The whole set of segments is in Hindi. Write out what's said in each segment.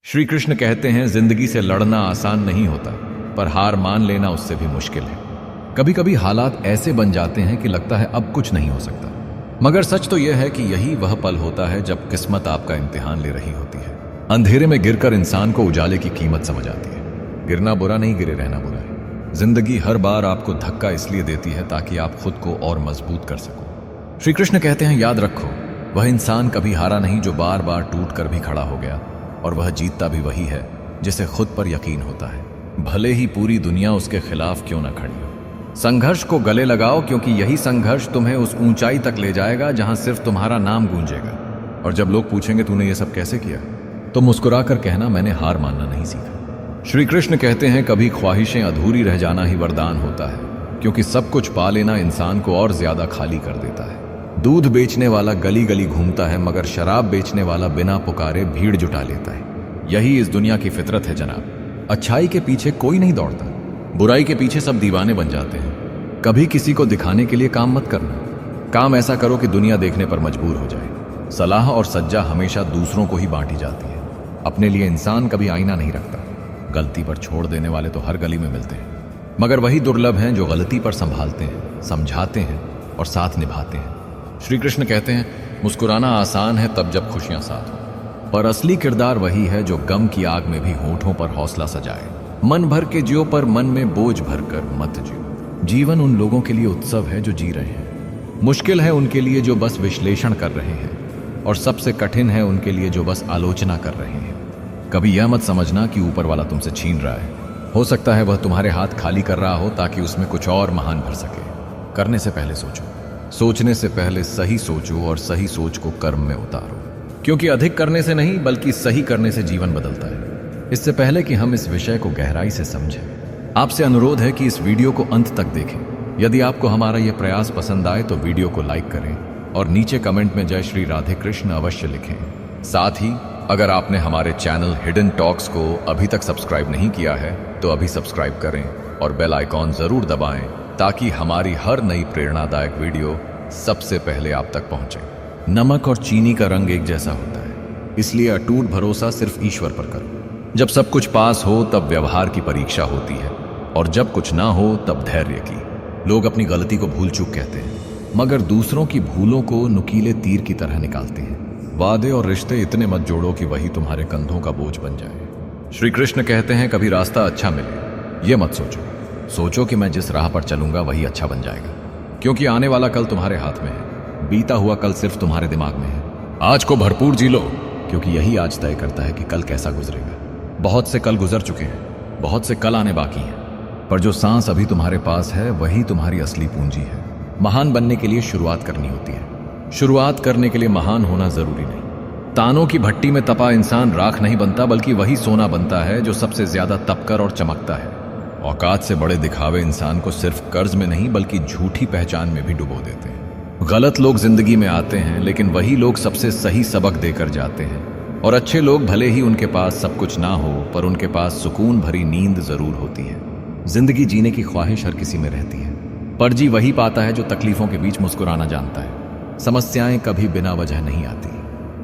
श्री कृष्ण कहते हैं जिंदगी से लड़ना आसान नहीं होता, पर हार मान लेना उससे भी मुश्किल है। कभी कभी हालात ऐसे बन जाते हैं कि लगता है अब कुछ नहीं हो सकता, मगर सच तो यह है कि यही वह पल होता है जब किस्मत आपका इम्तिहान ले रही होती है। अंधेरे में गिरकर इंसान को उजाले की कीमत समझ आती है। गिरना बुरा नहीं, गिरे रहना बुरा है। जिंदगी हर बार आपको धक्का इसलिए देती है ताकि आप खुद को और मजबूत कर सको। श्री कृष्ण कहते हैं याद रखो, वह इंसान कभी हारा नहीं जो बार बार टूट कर भी खड़ा हो गया, और वह जीतता भी वही है जिसे खुद पर यकीन होता है, भले ही पूरी दुनिया उसके खिलाफ क्यों न खड़ी हो। संघर्ष को गले लगाओ, क्योंकि यही संघर्ष तुम्हें उस ऊंचाई तक ले जाएगा जहां सिर्फ तुम्हारा नाम गूंजेगा। और जब लोग पूछेंगे तूने ये सब कैसे किया, तो मुस्कुरा कर कहना मैंने हार मानना नहीं सीखा। श्री कृष्ण कहते हैं कभी ख्वाहिशें अधूरी रह जाना ही वरदान होता है, क्योंकि सब कुछ पा लेना इंसान को और ज्यादा खाली कर देता है। दूध बेचने वाला गली गली घूमता है, मगर शराब बेचने वाला बिना पुकारे भीड़ जुटा लेता है। यही इस दुनिया की फितरत है जनाब। अच्छाई के पीछे कोई नहीं दौड़ता, बुराई के पीछे सब दीवाने बन जाते हैं। कभी किसी को दिखाने के लिए काम मत करना, काम ऐसा करो कि दुनिया देखने पर मजबूर हो जाए। सलाह और सज्जा हमेशा दूसरों को ही बांटी जाती है, अपने लिए इंसान कभी आईना नहीं रखता। गलती पर छोड़ देने वाले तो हर गली में मिलते हैं, मगर वही दुर्लभ हैं जो गलती पर संभालते हैं, समझाते हैं और साथ निभाते हैं। श्री कृष्ण कहते हैं मुस्कुराना आसान है तब जब खुशियां साथ हो, पर असली किरदार वही है जो गम की आग में भी होठों पर हौसला सजाए। मन भर के जियो, पर मन में बोझ भरकर मत जियो। जीवन उन लोगों के लिए उत्सव है जो जी रहे हैं, मुश्किल है उनके लिए जो बस विश्लेषण कर रहे हैं, और सबसे कठिन है उनके लिए जो बस आलोचना कर रहे हैं। कभी यह मत समझना कि ऊपर वाला तुमसे छीन रहा है, हो सकता है वह तुम्हारे हाथ खाली कर रहा हो ताकि उसमें कुछ और महान भर सके। करने से पहले सोचो, सोचने से पहले सही सोचो, और सही सोच को कर्म में उतारो, क्योंकि अधिक करने से नहीं बल्कि सही करने से जीवन बदलता है। इससे पहले कि हम इस विषय को गहराई से समझें, आपसे अनुरोध है कि इस वीडियो को अंत तक देखें। यदि आपको हमारा यह प्रयास पसंद आए तो वीडियो को लाइक करें और नीचे कमेंट में जय श्री राधे कृष्ण अवश्य लिखें। साथ ही अगर आपने हमारे चैनल हिडन टॉक्स को अभी तक सब्सक्राइब नहीं किया है तो अभी सब्सक्राइब करें और बेल आइकॉन जरूर दबाएं, ताकि हमारी हर नई प्रेरणादायक वीडियो सबसे पहले आप तक पहुंचे। नमक और चीनी का रंग एक जैसा होता है, इसलिए अटूट भरोसा सिर्फ ईश्वर पर करो। जब सब कुछ पास हो तब व्यवहार की परीक्षा होती है, और जब कुछ ना हो तब धैर्य की। लोग अपनी गलती को भूल चूक कहते हैं, मगर दूसरों की भूलों को नुकीले तीर की तरह निकालते हैं। वादे और रिश्ते इतने मत जोड़ो कि वही तुम्हारे कंधों का बोझ बन जाए। श्री कृष्ण कहते हैं कभी रास्ता अच्छा मिले ये मत सोचो, सोचो कि मैं जिस राह पर चलूंगा वही अच्छा बन जाएगा, क्योंकि आने वाला कल तुम्हारे हाथ में है, बीता हुआ कल सिर्फ तुम्हारे दिमाग में है। आज को भरपूर जी लो, क्योंकि यही आज तय करता है कि कल कैसा गुजरेगा। बहुत से कल गुजर चुके हैं, बहुत से कल आने बाकी हैं, पर जो सांस अभी तुम्हारे पास है वही तुम्हारी असली पूंजी है। महान बनने के लिए शुरुआत करनी होती है, शुरुआत करने के लिए महान होना जरूरी नहीं। तानों की भट्टी में तपा इंसान राख नहीं बनता, बल्कि वही सोना बनता है जो सबसे ज्यादा तपकर और चमकता है। औकात से बड़े दिखावे इंसान को सिर्फ कर्ज में नहीं बल्कि झूठी पहचान में भी डुबो देते हैं। गलत लोग जिंदगी में आते हैं, लेकिन वही लोग सबसे सही सबक देकर जाते हैं। और अच्छे लोग भले ही उनके पास सब कुछ ना हो, पर उनके पास सुकून भरी नींद जरूर होती है। जिंदगी जीने की ख्वाहिश हर किसी में रहती है, पर जी वही पाता है जो तकलीफों के बीच मुस्कुराना जानता है। समस्याएं कभी बिना वजह नहीं आती,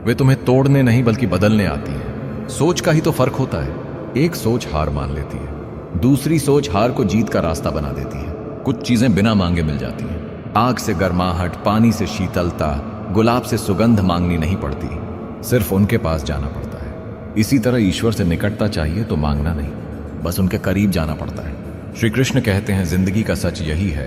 वे तुम्हें तोड़ने नहीं बल्कि बदलने आती हैं। सोच का ही तो फर्क होता है। एक सोच हार मान लेती है, दूसरी सोच हार को जीत का रास्ता बना देती है। कुछ चीजें बिना मांगे मिल जाती हैं। आग से गर्माहट, पानी से शीतलता, गुलाब से सुगंध मांगनी नहीं पड़ती, सिर्फ उनके पास जाना पड़ता है। इसी तरह ईश्वर से निकटता चाहिए तो मांगना नहीं, बस उनके करीब जाना पड़ता है। श्री कृष्ण कहते हैं जिंदगी का सच यही है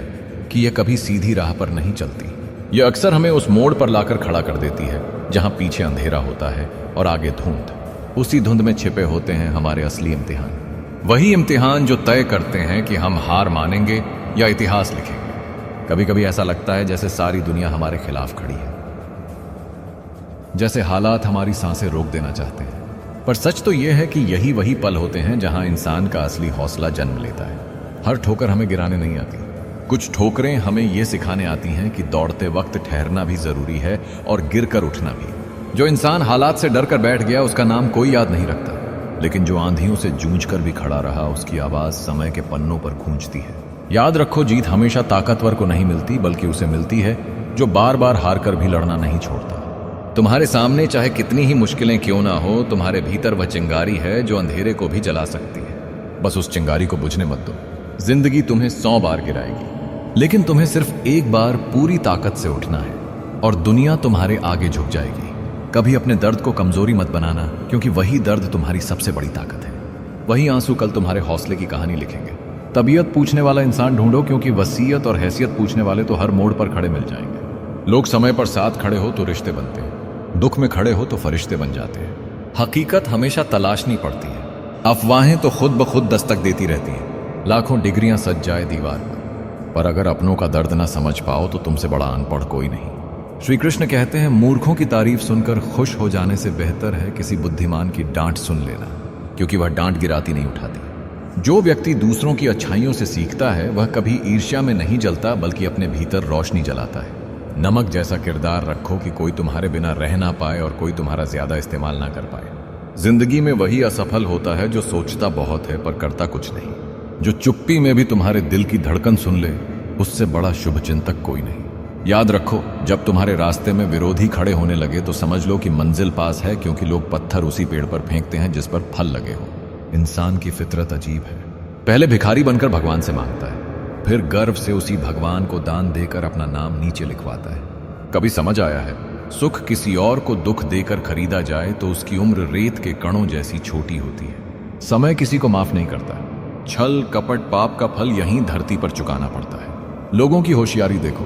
कि यह कभी सीधी राह पर नहीं चलती। यह अक्सर हमें उस मोड़ पर लाकर खड़ा कर देती है जहां पीछे अंधेरा होता है और आगे धुंध। उसी धुंध में छिपे होते हैं हमारे असली इम्तिहान, वही इम्तिहान जो तय करते हैं कि हम हार मानेंगे या इतिहास लिखेंगे। कभी कभी ऐसा लगता है जैसे सारी दुनिया हमारे खिलाफ खड़ी है, जैसे हालात हमारी सांसें रोक देना चाहते हैं। पर सच तो यह है कि यही वही पल होते हैं जहां इंसान का असली हौसला जन्म लेता है। हर ठोकर हमें गिराने नहीं आती, कुछ ठोकरें हमें यह सिखाने आती हैं कि दौड़ते वक्त ठहरना भी जरूरी है और गिरकर उठना भी। जो इंसान हालात से डर कर बैठ गया उसका नाम कोई याद नहीं रखता, लेकिन जो आंधियों से जूझकर भी खड़ा रहा उसकी आवाज समय के पन्नों पर गूंजती है। याद रखो, जीत हमेशा ताकतवर को नहीं मिलती, बल्कि उसे मिलती है जो बार बार हार कर भी लड़ना नहीं छोड़ता। तुम्हारे सामने चाहे कितनी ही मुश्किलें क्यों ना हो, तुम्हारे भीतर वह चिंगारी है जो अंधेरे को भी जला सकती है। बस उस चिंगारी को बुझने मत दो। जिंदगी तुम्हें 100 बार गिराएगी, लेकिन तुम्हें सिर्फ एक बार पूरी ताकत से उठना है और दुनिया तुम्हारे आगे झुक जाएगी। कभी अपने दर्द को कमजोरी मत बनाना, क्योंकि वही दर्द तुम्हारी सबसे बड़ी ताकत है। वही आंसू कल तुम्हारे हौसले की कहानी लिखेंगे। तबीयत पूछने वाला इंसान ढूंढो, क्योंकि वसीयत और हैसियत पूछने वाले तो हर मोड़ पर खड़े मिल जाएंगे। लोग समय पर साथ खड़े हो तो रिश्ते बनते हैं, दुख में खड़े हो तो फरिश्ते बन जाते हैं। हकीकत हमेशा तलाशनी पड़ती है, अफवाहें तो खुद ब खुद दस्तक देती रहती हैं। लाखों डिग्रियां सज जाए दीवार पर अगर अपनों का दर्द ना समझ पाओ तो तुमसे बड़ा अनपढ़ कोई नहीं। श्री कृष्ण कहते हैं, मूर्खों की तारीफ सुनकर खुश हो जाने से बेहतर है किसी बुद्धिमान की डांट सुन लेना, क्योंकि वह डांट गिराती नहीं उठाती। जो व्यक्ति दूसरों की अच्छाइयों से सीखता है वह कभी ईर्ष्या में नहीं जलता, बल्कि अपने भीतर रोशनी जलाता है। नमक जैसा किरदार रखो कि कोई तुम्हारे बिना रह ना पाए और कोई तुम्हारा ज्यादा इस्तेमाल ना कर पाए। जिंदगी में वही असफल होता है जो सोचता बहुत है पर करता कुछ नहीं। जो चुप्पी में भी तुम्हारे दिल की धड़कन सुन ले, उससे बड़ा शुभचिंतक कोई नहीं। याद रखो, जब तुम्हारे रास्ते में विरोधी खड़े होने लगे तो समझ लो कि मंजिल पास है, क्योंकि लोग पत्थर उसी पेड़ पर फेंकते हैं जिस पर फल लगे हो। इंसान की फितरत अजीब है। पहले भिखारी बनकर भगवान से मांगता है, फिर गर्व से उसी भगवान को दान देकर अपना नाम नीचे लिखवाता है। कभी समझ आया है, सुख किसी और को दुख देकर खरीदा जाए तो उसकी उम्र रेत के कणों जैसी छोटी होती है। समय किसी को माफ नहीं करता। छल कपट पाप का फल यहीं धरती पर चुकाना पड़ता है। लोगों की होशियारी देखो,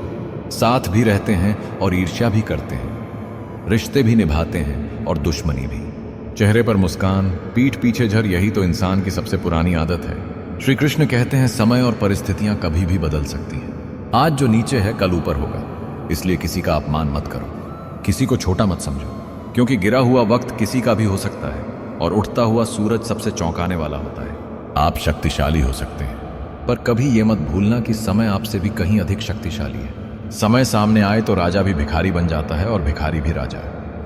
साथ भी रहते हैं और ईर्ष्या भी करते हैं, रिश्ते भी निभाते हैं और दुश्मनी भी। चेहरे पर मुस्कान, पीठ पीछे झर, यही तो इंसान की सबसे पुरानी आदत है। श्री कृष्ण कहते हैं, समय और परिस्थितियां कभी भी बदल सकती हैं। आज जो नीचे है कल ऊपर होगा, इसलिए किसी का अपमान मत करो, किसी को छोटा मत समझो, क्योंकि गिरा हुआ वक्त किसी का भी हो सकता है और उठता हुआ सूरज सबसे चौंकाने वाला होता है। आप शक्तिशाली हो सकते हैं, पर कभी यह मत भूलना कि समय आपसे भी कहीं अधिक शक्तिशाली है। समय सामने आए तो राजा भी भिखारी बन जाता है और भिखारी भी राजा।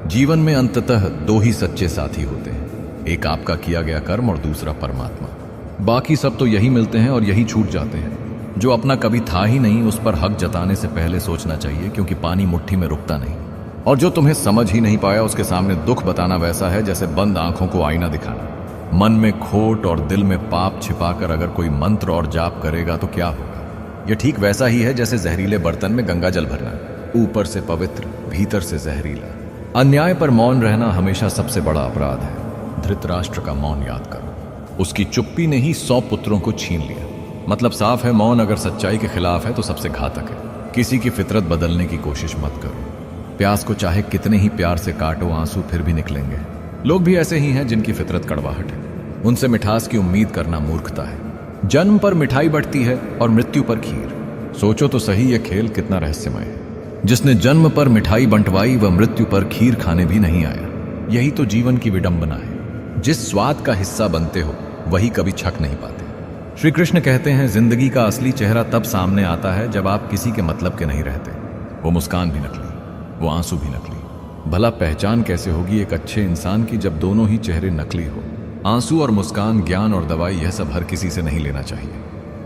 जीवन में अंततः 2 ही सच्चे साथी होते हैं, एक आपका किया गया कर्म और दूसरा परमात्मा। बाकी सब तो यही मिलते हैं और यही छूट जाते हैं। जो अपना कभी था ही नहीं, उस पर हक जताने से पहले सोचना चाहिए, क्योंकि पानी मुट्ठी में रुकता नहीं। और जो तुम्हें समझ ही नहीं पाया, उसके सामने दुख बताना वैसा है जैसे बंद आंखों को आईना दिखाना। मन में खोट और दिल में पाप छिपाकर अगर कोई मंत्र और जाप करेगा तो क्या होगा? यह ठीक वैसा ही है जैसे जहरीले बर्तन में गंगा जल भरना, ऊपर से पवित्र, भीतर से जहरीला। अन्याय पर मौन रहना हमेशा सबसे बड़ा अपराध है। धृतराष्ट्र का मौन याद करो, उसकी चुप्पी ने ही 100 पुत्रों को छीन लिया। मतलब साफ है, मौन अगर सच्चाई के खिलाफ है तो सबसे घातक है। किसी की फितरत बदलने की कोशिश मत करो। प्यास को चाहे कितने ही प्यार से काटो, आंसू फिर भी निकलेंगे। लोग भी ऐसे ही हैं जिनकी फितरत कड़वाहट है, उनसे मिठास की उम्मीद करना मूर्खता है। जन्म पर मिठाई बंटती है और मृत्यु पर खीर। सोचो तो सही, यह खेल कितना रहस्यमय है। जिसने जन्म पर मिठाई बंटवाई वह मृत्यु पर खीर खाने भी नहीं आया। यही तो जीवन की विडंबना है। जिस स्वाद का हिस्सा बनते हो वही कभी छक नहीं पाते। श्री कृष्ण कहते हैं, जिंदगी का असली चेहरा तब सामने आता है जब आप किसी के मतलब के नहीं रहते। वो मुस्कान भी नकली, वो आंसू भी नकली। भला पहचान कैसे होगी एक अच्छे इंसान की जब दोनों ही चेहरे नकली हो? आंसू और मुस्कान, ज्ञान और दवाई, यह सब हर किसी से नहीं लेना चाहिए,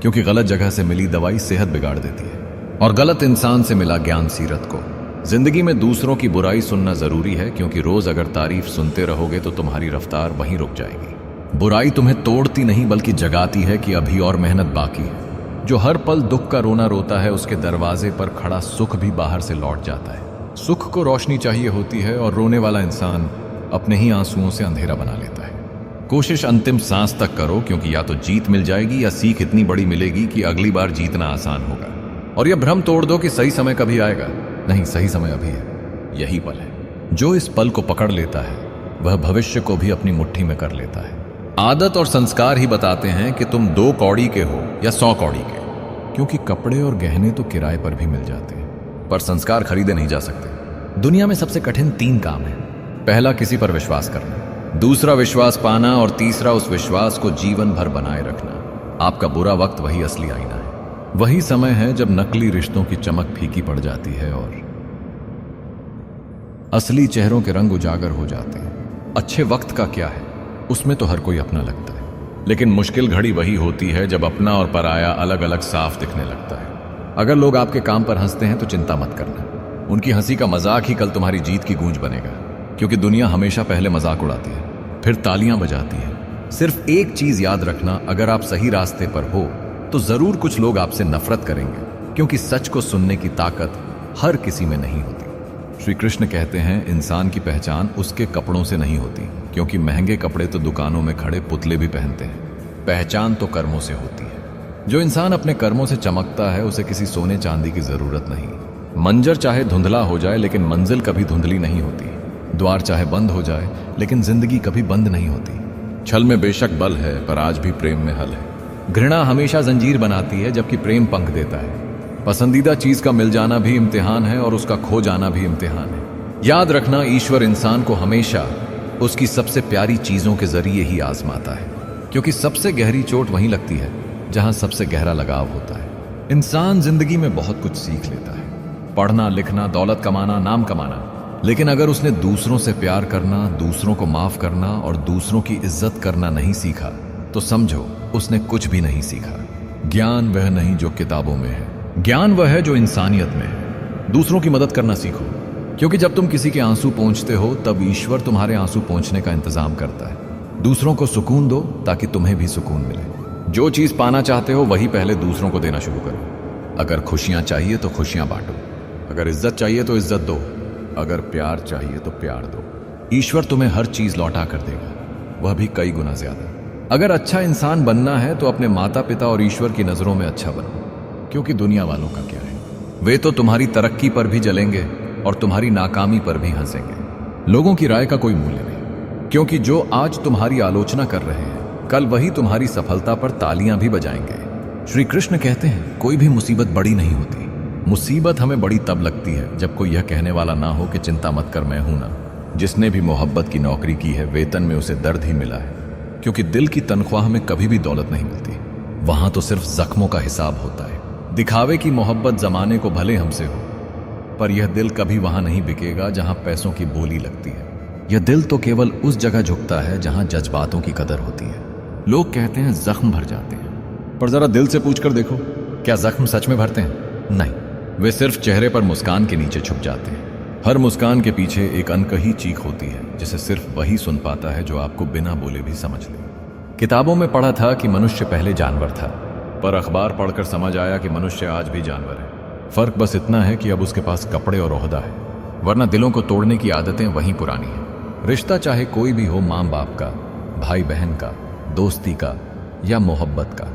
क्योंकि गलत जगह से मिली दवाई सेहत बिगाड़ देती है और गलत इंसान से मिला ज्ञान सीरत को। जिंदगी में दूसरों की बुराई सुनना जरूरी है, क्योंकि रोज अगर तारीफ सुनते रहोगे तो तुम्हारी रफ्तार वहीं रुक जाएगी। बुराई तुम्हें तोड़ती नहीं बल्कि जगाती है कि अभी और मेहनत बाकी है। जो हर पल दुख का रोना रोता है, उसके दरवाजे पर खड़ा सुख भी बाहर से लौट जाता है। सुख को रोशनी चाहिए होती है और रोने वाला इंसान अपने ही आंसुओं से अंधेरा बना लेता है। कोशिश अंतिम सांस तक करो, क्योंकि या तो जीत मिल जाएगी या सीख इतनी बड़ी मिलेगी कि अगली बार जीतना आसान होगा। और यह भ्रम तोड़ दो कि सही समय कभी आएगा। नहीं, सही समय अभी है, यही पल है। जो इस पल को पकड़ लेता है वह भविष्य को भी अपनी मुट्ठी में कर लेता है। आदत और संस्कार ही बताते हैं कि तुम 2 कौड़ी के हो या 100 कौड़ी के, क्योंकि कपड़े और गहने तो किराए पर भी मिल जाते हैं, पर संस्कार खरीदे नहीं जा सकते। दुनिया में सबसे कठिन 3 काम है। पहला, किसी पर विश्वास करना, दूसरा विश्वास पाना और तीसरा उस विश्वास को जीवन भर बनाए रखना। आपका बुरा वक्त वही असली आईना है। वही समय है जब नकली रिश्तों की चमक फीकी पड़ जाती है और असली चेहरों के रंग उजागर हो जाते हैं। अच्छे वक्त का क्या है, उसमें तो हर कोई अपना लगता है, लेकिन मुश्किल घड़ी वही होती है जब अपना और पराया अलग अलग साफ दिखने लगता है। अगर लोग आपके काम पर हंसते हैं तो चिंता मत करना, उनकी हंसी का मजाक ही कल तुम्हारी जीत की गूंज बनेगा, क्योंकि दुनिया हमेशा पहले मजाक उड़ाती है, फिर तालियां बजाती है। सिर्फ एक चीज याद रखना, अगर आप सही रास्ते पर हो तो जरूर कुछ लोग आपसे नफरत करेंगे, क्योंकि सच को सुनने की ताकत हर किसी में नहीं होती। श्री कृष्ण कहते हैं इंसान की पहचान उसके कपड़ों से नहीं होती, क्योंकि महंगे कपड़े तो दुकानों में खड़े पुतले भी पहनते हैं। पहचान तो कर्मों से होती है। जो इंसान अपने कर्मों से चमकता है उसे किसी सोने चांदी की जरूरत नहीं। मंजर चाहे धुंधला हो जाए लेकिन मंजिल कभी धुंधली नहीं होती। द्वार चाहे बंद हो जाए लेकिन जिंदगी कभी बंद नहीं होती। छल में बेशक बल है पर आज भी प्रेम में हल है। घृणा हमेशा जंजीर बनाती है जबकि प्रेम पंख देता है। पसंदीदा चीज का मिल जाना भी इम्तिहान है और उसका खो जाना भी इम्तिहान है। याद रखना, ईश्वर इंसान को हमेशा उसकी सबसे प्यारी चीजों के जरिए ही आजमाता है, क्योंकि सबसे गहरी चोट वहीं लगती है जहां सबसे गहरा लगाव होता है। इंसान जिंदगी में बहुत कुछ सीख लेता है, पढ़ना लिखना, दौलत कमाना, नाम कमाना, लेकिन अगर उसने दूसरों से प्यार करना, दूसरों को माफ करना और दूसरों की इज्जत करना नहीं सीखा तो समझो उसने कुछ भी नहीं सीखा। ज्ञान वह नहीं जो किताबों में है, ज्ञान वह है जो इंसानियत में है। दूसरों की मदद करना सीखो, क्योंकि जब तुम किसी के आंसू पोंछते हो तब ईश्वर तुम्हारे आंसू पोंछने का इंतजाम करता है। दूसरों को सुकून दो ताकि तुम्हें भी सुकून मिले। जो चीज पाना चाहते हो वही पहले दूसरों को देना शुरू करो। अगर खुशियां चाहिए तो खुशियां बांटो, अगर इज्जत चाहिए तो इज्जत दो, अगर प्यार चाहिए तो प्यार दो। ईश्वर तुम्हें हर चीज लौटा कर देगा, वह भी कई गुना ज्यादा। अगर अच्छा इंसान बनना है तो अपने माता पिता और ईश्वर की नजरों में अच्छा बनो, क्योंकि दुनिया वालों का क्या है, वे तो तुम्हारी तरक्की पर भी जलेंगे और तुम्हारी नाकामी पर भी हंसेंगे। लोगों की राय का कोई मूल्य नहीं, क्योंकि जो आज तुम्हारी आलोचना कर रहे हैं कल वही तुम्हारी सफलता पर तालियां भी बजाएंगे। श्री कृष्ण कहते हैं कोई भी मुसीबत बड़ी नहीं होती। मुसीबत हमें बड़ी तब लगती है जब कोई यह कहने वाला ना हो कि चिंता मत कर, मैं हूं ना। जिसने भी मोहब्बत की नौकरी की है वेतन में उसे दर्द ही मिला है, क्योंकि दिल की तनख्वाह में कभी भी दौलत नहीं मिलती, वहां तो सिर्फ जख्मों का हिसाब होता है। दिखावे की मोहब्बत जमाने को भले हमसे हो, पर यह दिल कभी वहां नहीं बिकेगा जहां पैसों की बोली लगती है। यह दिल तो केवल उस जगह झुकता है जहां जज्बातों की कदर होती है। लोग कहते हैं जख्म भर जाते हैं, पर जरा दिल से पूछकर देखो, क्या जख्म सच में भरते हैं? नहीं, वे सिर्फ चेहरे पर मुस्कान के नीचे छुप जाते हैं। हर मुस्कान के पीछे एक अनकही चीख होती है, जिसे सिर्फ वही सुन पाता है जो आपको बिना बोले भी समझ ले। किताबों में पढ़ा था कि मनुष्य पहले जानवर था, पर अखबार पढ़कर समझ आया कि मनुष्य आज भी जानवर है। फर्क बस इतना है कि अब उसके पास कपड़े और ओहदा है, वरना दिलों को तोड़ने की आदतें वहीं पुरानी हैं। रिश्ता चाहे कोई भी हो, माँ बाप का, भाई बहन का, दोस्ती का या मोहब्बत का,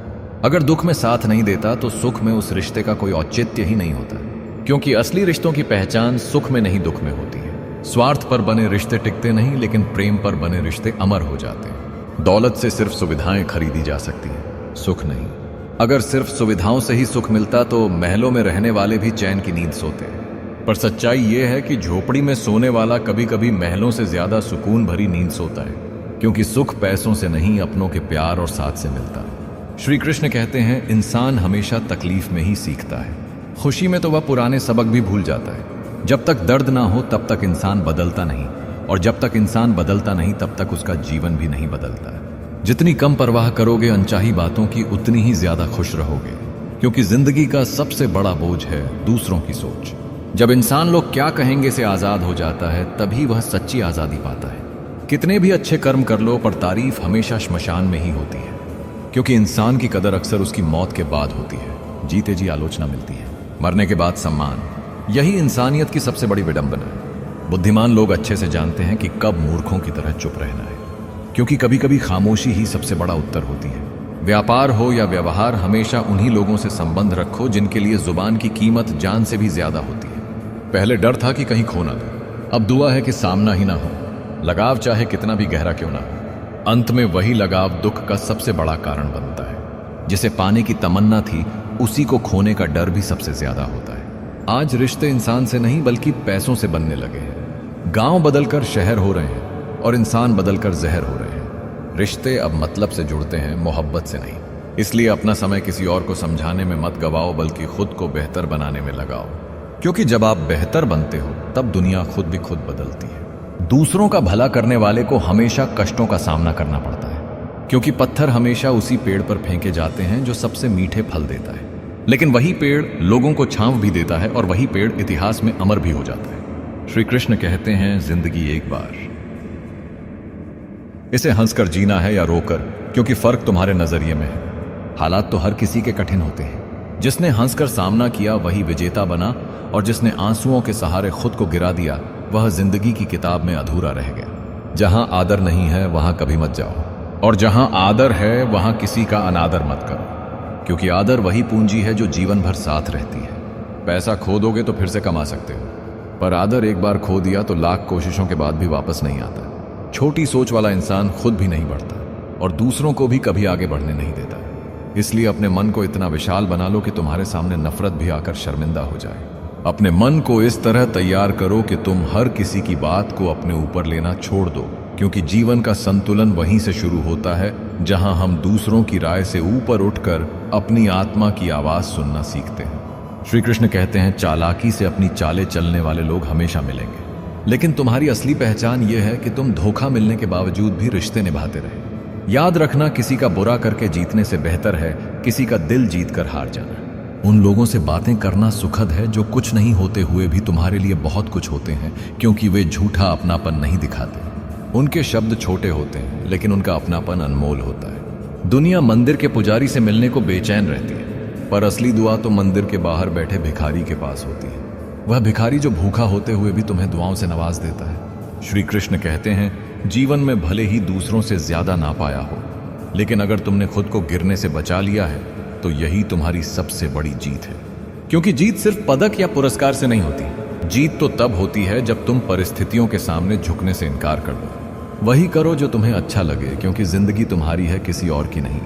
अगर दुख में साथ नहीं देता तो सुख में उस रिश्ते का कोई औचित्य ही नहीं होता, क्योंकि असली रिश्तों की पहचान सुख में नहीं दुख में होती है। स्वार्थ पर बने रिश्ते टिकते नहीं, लेकिन प्रेम पर बने रिश्ते अमर हो जाते हैं। दौलत से सिर्फ सुविधाएं खरीदी जा सकती हैं, सुख नहीं। अगर सिर्फ सुविधाओं से ही सुख मिलता तो महलों में रहने वाले भी चैन की नींद सोते। पर सच्चाई यह है कि झोपड़ी में सोने वाला कभी कभी महलों से ज्यादा सुकून भरी नींद सोता है, क्योंकि सुख पैसों से नहीं अपनों के प्यार और साथ से मिलता है। श्री कृष्ण कहते हैं इंसान हमेशा तकलीफ में ही सीखता है, खुशी में तो वह पुराने सबक भी भूल जाता है। जब तक दर्द ना हो तब तक इंसान बदलता नहीं, और जब तक इंसान बदलता नहीं तब तक उसका जीवन भी नहीं बदलता। जितनी कम परवाह करोगे अनचाही बातों की, उतनी ही ज्यादा खुश रहोगे, क्योंकि जिंदगी का सबसे बड़ा बोझ है दूसरों की सोच। जब इंसान लोग क्या कहेंगे से आजाद हो जाता है तभी वह सच्ची आजादी पाता है। कितने भी अच्छे कर्म कर लो, पर तारीफ हमेशा श्मशान में ही होती है, क्योंकि इंसान की कदर अक्सर उसकी मौत के बाद होती है। जीते जी आलोचना मिलती है, मरने के बाद सम्मान। यही इंसानियत की सबसे बड़ी विडंबना है। बुद्धिमान लोग अच्छे से जानते हैं कि कब मूर्खों की तरह चुप रहना है, क्योंकि कभी कभी खामोशी ही सबसे बड़ा उत्तर होती है। व्यापार हो या व्यवहार, हमेशा उन्हीं लोगों से संबंध रखो जिनके लिए जुबान की कीमत जान से भी ज्यादा होती है। पहले डर था कि कहीं खो ना दो, अब दुआ है कि सामना ही ना हो। लगाव चाहे कितना भी गहरा क्यों ना हो, अंत में वही लगाव दुख का सबसे बड़ा कारण बनता है। जिसे पाने की तमन्ना थी उसी को खोने का डर भी सबसे ज्यादा होता है। आज रिश्ते इंसान से नहीं बल्कि पैसों से बनने लगे हैं। गांव बदलकर शहर हो रहे हैं और इंसान बदलकर जहर हो रहे हैं। रिश्ते अब मतलब से जुड़ते हैं, मोहब्बत से नहीं। इसलिए अपना समय किसी और को समझाने में मत गवाओ, बल्कि खुद को बेहतर बनाने में लगाओ, क्योंकि जब आप बेहतर बनते हो तब दुनिया खुद भी खुद बदलती है। दूसरों का भला करने वाले को हमेशा कष्टों का सामना करना पड़ता है, क्योंकि पत्थर हमेशा उसी पेड़ पर फेंके जाते हैं जो सबसे मीठे फल देता है। लेकिन वही पेड़ लोगों को छांव भी देता है और वही पेड़ इतिहास में अमर भी हो जाता है। श्री कृष्ण कहते हैं, जिंदगी एक बार, इसे हंसकर जीना है या रोकर, क्योंकि फर्क तुम्हारे नजरिए में है। हालात तो हर किसी के कठिन होते हैं। जिसने हंसकर सामना किया वही विजेता बना, और जिसने आंसुओं के सहारे खुद को गिरा दिया वह जिंदगी की किताब में अधूरा रह गया। जहां आदर नहीं है वहां कभी मत जाओ, और जहां आदर है वहां किसी का अनादर मत करो, क्योंकि आदर वही पूंजी है जो जीवन भर साथ रहती है। पैसा खो दोगे तो फिर से कमा सकते हो, पर आदर एक बार खो दिया तो लाख कोशिशों के बाद भी वापस नहीं आता। छोटी सोच वाला इंसान खुद भी नहीं बढ़ता और दूसरों को भी कभी आगे बढ़ने नहीं देता। इसलिए अपने मन को इतना विशाल बना लो कि तुम्हारे सामने नफरत भी आकर शर्मिंदा हो जाए। अपने मन को इस तरह तैयार करो कि तुम हर किसी की बात को अपने ऊपर लेना छोड़ दो, क्योंकि जीवन का संतुलन वहीं से शुरू होता है जहां हम दूसरों की राय से ऊपर उठकर अपनी आत्मा की आवाज सुनना सीखते हैं। श्री कृष्ण कहते हैं, चालाकी से अपनी चालें चलने वाले लोग हमेशा मिलेंगे, लेकिन तुम्हारी असली पहचान यह है कि तुम धोखा मिलने के बावजूद भी रिश्ते निभाते रहे। याद रखना, किसी का बुरा करके जीतने से बेहतर है किसी का दिल जीत कर हार जाना। उन लोगों से बातें करना सुखद है जो कुछ नहीं होते हुए भी तुम्हारे लिए बहुत कुछ होते हैं, क्योंकि वे झूठा अपनापन नहीं दिखाते। उनके शब्द छोटे होते हैं लेकिन उनका अपनापन अनमोल होता है। दुनिया मंदिर के पुजारी से मिलने को बेचैन रहती है, पर असली दुआ तो मंदिर के बाहर बैठे भिखारी के पास होती है। वह भिखारी जो भूखा होते हुए भी तुम्हें दुआओं से नवाज देता है। श्री कृष्ण कहते हैं, जीवन में भले ही दूसरों से ज्यादा ना पाया हो, लेकिन अगर तुमने खुद को गिरने से बचा लिया है तो यही तुम्हारी सबसे बड़ी जीत है। क्योंकि जीत सिर्फ पदक या पुरस्कार से नहीं होती। जीत तो तब होती है जब तुम परिस्थितियों के सामने झुकने से इनकार कर दो। वही करो जो तुम्हें अच्छा लगे, क्योंकि जिंदगी तुम्हारी है, किसी और की नहीं।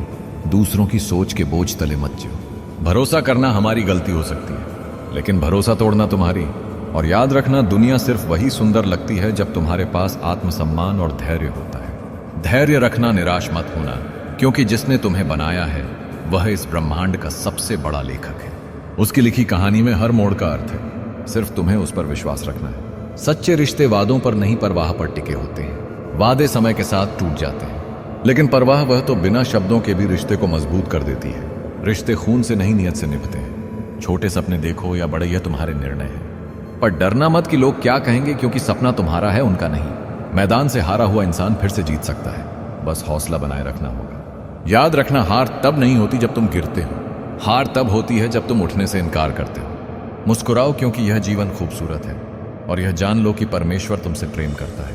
दूसरों की सोच के बोझ तले मत जियो। भरोसा करना हमारी गलती हो सकती है, लेकिन भरोसा तोड़ना तुम्हारी। और याद रखना, दुनिया सिर्फ वही सुंदर लगती है जब तुम्हारे पास आत्मसम्मान और धैर्य होता है। धैर्य रखना, निराश मत होना, क्योंकि जिसने तुम्हें बनाया है वह इस ब्रह्मांड का सबसे बड़ा लेखक है। उसकी लिखी कहानी में हर मोड़ का अर्थ है, सिर्फ तुम्हें उस पर विश्वास रखना है। सच्चे रिश्ते वादों पर नहीं, परवाह पर टिके होते हैं। वादे समय के साथ टूट जाते हैं, लेकिन परवाह वह तो बिना शब्दों के भी रिश्ते को मजबूत कर देती है। रिश्ते खून से नहीं, नियत से निभते हैं। छोटे सपने देखो या बड़े, यह तुम्हारे निर्णय है। पर डरना मत कि लोग क्या कहेंगे, क्योंकि सपना तुम्हारा है, उनका नहीं। मैदान से हारा हुआ इंसान फिर से जीत सकता है, बस हौसला बनाए रखना होगा। याद रखना, हार तब नहीं होती जब तुम गिरते हो, हार तब होती है जब तुम उठने से इनकार करते हो। मुस्कुराओ, क्योंकि यह जीवन खूबसूरत है, और यह जान लो कि परमेश्वर तुमसे प्रेम करता है।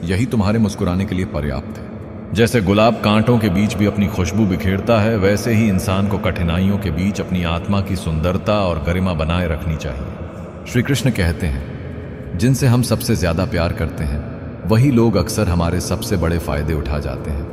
यही तुम्हारे मुस्कुराने के लिए पर्याप्त है। जैसे गुलाब कांटों के बीच भी अपनी खुशबू बिखेरता है, वैसे ही इंसान को कठिनाइयों के बीच अपनी आत्मा की सुंदरता और गरिमा बनाए रखनी चाहिए। श्री कृष्ण कहते हैं, जिनसे हम सबसे ज्यादा प्यार करते हैं वही लोग अक्सर हमारे सबसे बड़े फायदे उठा जाते हैं,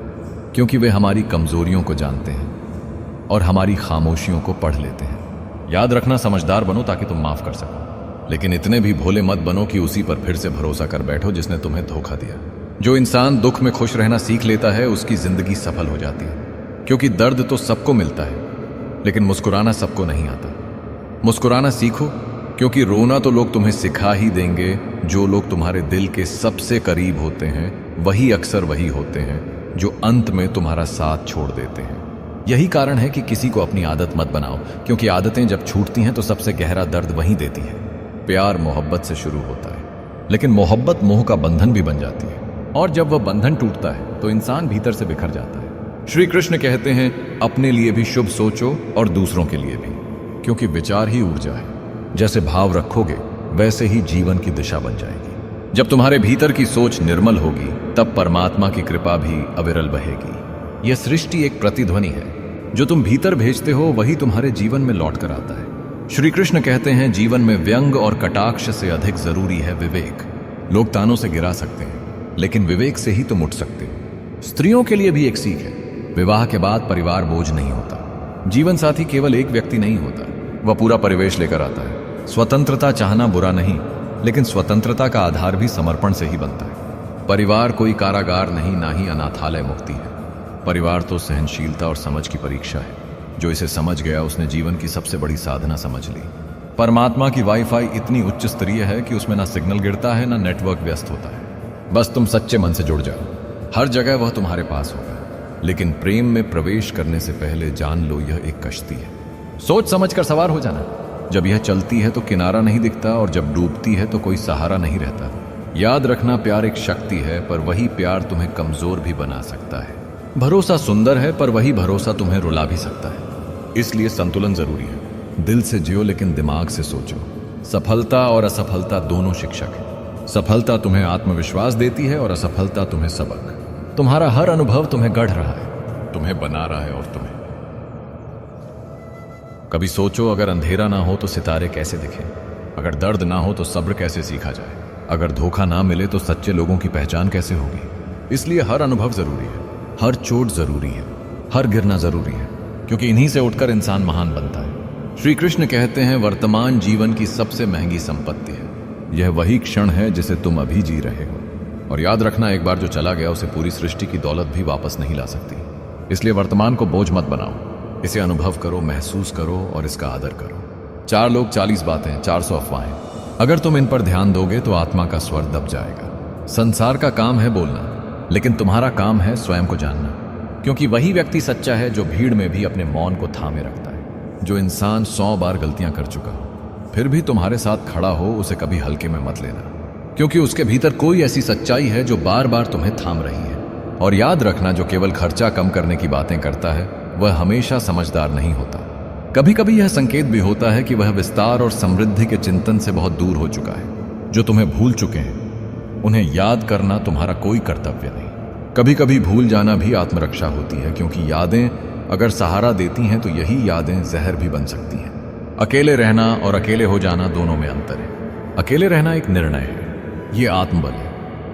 क्योंकि वे हमारी कमजोरियों को जानते हैं और हमारी खामोशियों को पढ़ लेते हैं। याद रखना, समझदार बनो ताकि तुम माफ कर सको, लेकिन इतने भी भोले मत बनो कि उसी पर फिर से भरोसा कर बैठो जिसने तुम्हें धोखा दिया। जो इंसान दुख में खुश रहना सीख लेता है उसकी जिंदगी सफल हो जाती है, क्योंकि दर्द तो सबको मिलता है, लेकिन मुस्कुराना सबको नहीं आता। मुस्कुराना सीखो, क्योंकि रोना तो लोग तुम्हें सिखा ही देंगे। जो लोग तुम्हारे दिल के सबसे करीब होते हैं वही अक्सर वही होते हैं जो अंत में तुम्हारा साथ छोड़ देते हैं। यही कारण है कि किसी को अपनी आदत मत बनाओ, क्योंकि आदतें जब छूटती हैं तो सबसे गहरा दर्द वहीं देती है। प्यार मोहब्बत से शुरू होता है, लेकिन मोहब्बत मोह का बंधन भी बन जाती है, और जब वह बंधन टूटता है तो इंसान भीतर से बिखर जाता है। श्री कृष्ण कहते हैं, अपने लिए भी शुभ सोचो और दूसरों के लिए भी, क्योंकि विचार ही ऊर्जा है। जैसे भाव रखोगे वैसे ही जीवन की दिशा बन जाएगी। जब तुम्हारे भीतर की सोच निर्मल होगी तब परमात्मा की कृपा भी अविरल बहेगी। यह सृष्टि एक प्रतिध्वनि है, जो तुम भीतर भेजते हो वही तुम्हारे जीवन में लौट कर आता है। श्री कृष्ण कहते हैं, जीवन में व्यंग और कटाक्ष से अधिक जरूरी है विवेक। लोग तानों से गिरा सकते हैं, लेकिन विवेक से ही तुम उठ सकते हो। स्त्रियों के लिए भी एक सीख है, विवाह के बाद परिवार बोझ नहीं होता। जीवन साथी केवल एक व्यक्ति नहीं होता, वह पूरा परिवेश लेकर आता है। स्वतंत्रता चाहना बुरा नहीं, लेकिन स्वतंत्रता का आधार भी समर्पण से ही बनता है। परिवार कोई कारागार नहीं, ना ही अनाथालय मुक्ति है। परिवार तो सहनशीलता और समझ की परीक्षा है। जो इसे समझ गया उसने जीवन की सबसे बड़ी साधना समझ ली। परमात्मा की वाईफाई इतनी उच्च स्तरीय है कि उसमें ना सिग्नल गिरता है, ना नेटवर्क व्यस्त होता है। बस तुम सच्चे मन से जुड़ जाओ, हर जगह वह तुम्हारे पास होगा। लेकिन प्रेम में प्रवेश करने से पहले जान लो, यह एक कश्ती है। सोच समझ कर सवार हो जाना। जब यह चलती है तो किनारा नहीं दिखता, और जब डूबती है तो कोई सहारा नहीं रहता। याद रखना, प्यार एक शक्ति है, पर वही प्यार तुम्हें कमजोर भी बना सकता है। भरोसा सुंदर है, पर वही भरोसा तुम्हें रुला भी सकता है। इसलिए संतुलन जरूरी है। दिल से जियो लेकिन दिमाग से सोचो। सफलता और असफलता दोनों शिक्षक हैं। सफलता तुम्हें आत्मविश्वास देती है और असफलता तुम्हें सबक। तुम्हारा हर अनुभव तुम्हें गढ़ रहा है, तुम्हें बना रहा है। और तुम्हें कभी सोचो, अगर अंधेरा ना हो तो सितारे कैसे दिखें? अगर दर्द ना हो तो सब्र कैसे सीखा जाए? अगर धोखा ना मिले तो सच्चे लोगों की पहचान कैसे होगी? इसलिए हर अनुभव जरूरी है, हर चोट जरूरी है, हर गिरना जरूरी है, क्योंकि इन्हीं से उठकर इंसान महान बनता है। श्री कृष्ण कहते हैं, वर्तमान जीवन की सबसे महंगी संपत्ति है। यह वही क्षण है जिसे तुम अभी जी रहे हो। और याद रखना, एक बार जो चला गया उसे पूरी सृष्टि की दौलत भी वापस नहीं ला सकती। इसलिए वर्तमान को बोझ मत बनाओ, इसे अनुभव करो, महसूस करो और इसका आदर करो। 4 लोग 40 बातें, 400 अफवाहें। अगर तुम इन पर ध्यान दोगे तो आत्मा का स्वर दब जाएगा। संसार का काम है बोलना, लेकिन तुम्हारा काम है स्वयं को जानना, क्योंकि वही व्यक्ति सच्चा है जो भीड़ में भी अपने मौन को थामे रखता है। जो इंसान 100 बार गलतियां कर चुका हो फिर भी तुम्हारे साथ खड़ा हो, उसे कभी हल्के में मत लेना, क्योंकि उसके भीतर कोई ऐसी सच्चाई है जो बार बार तुम्हें थाम रही है। और याद रखना, जो केवल खर्चा कम करने की बातें करता है वह हमेशा समझदार नहीं होता। कभी कभी यह संकेत भी होता है कि वह विस्तार और समृद्धि के चिंतन से बहुत दूर हो चुका है। जो तुम्हें भूल चुके हैं उन्हें याद करना तुम्हारा कोई कर्तव्य नहीं। कभी कभी भूल जाना भी आत्मरक्षा होती है, क्योंकि यादें अगर सहारा देती हैं तो यही यादें जहर भी बन सकती हैं। अकेले रहना और अकेले हो जाना दोनों में अंतर है। अकेले रहना एक निर्णय है, ये आत्मबल है,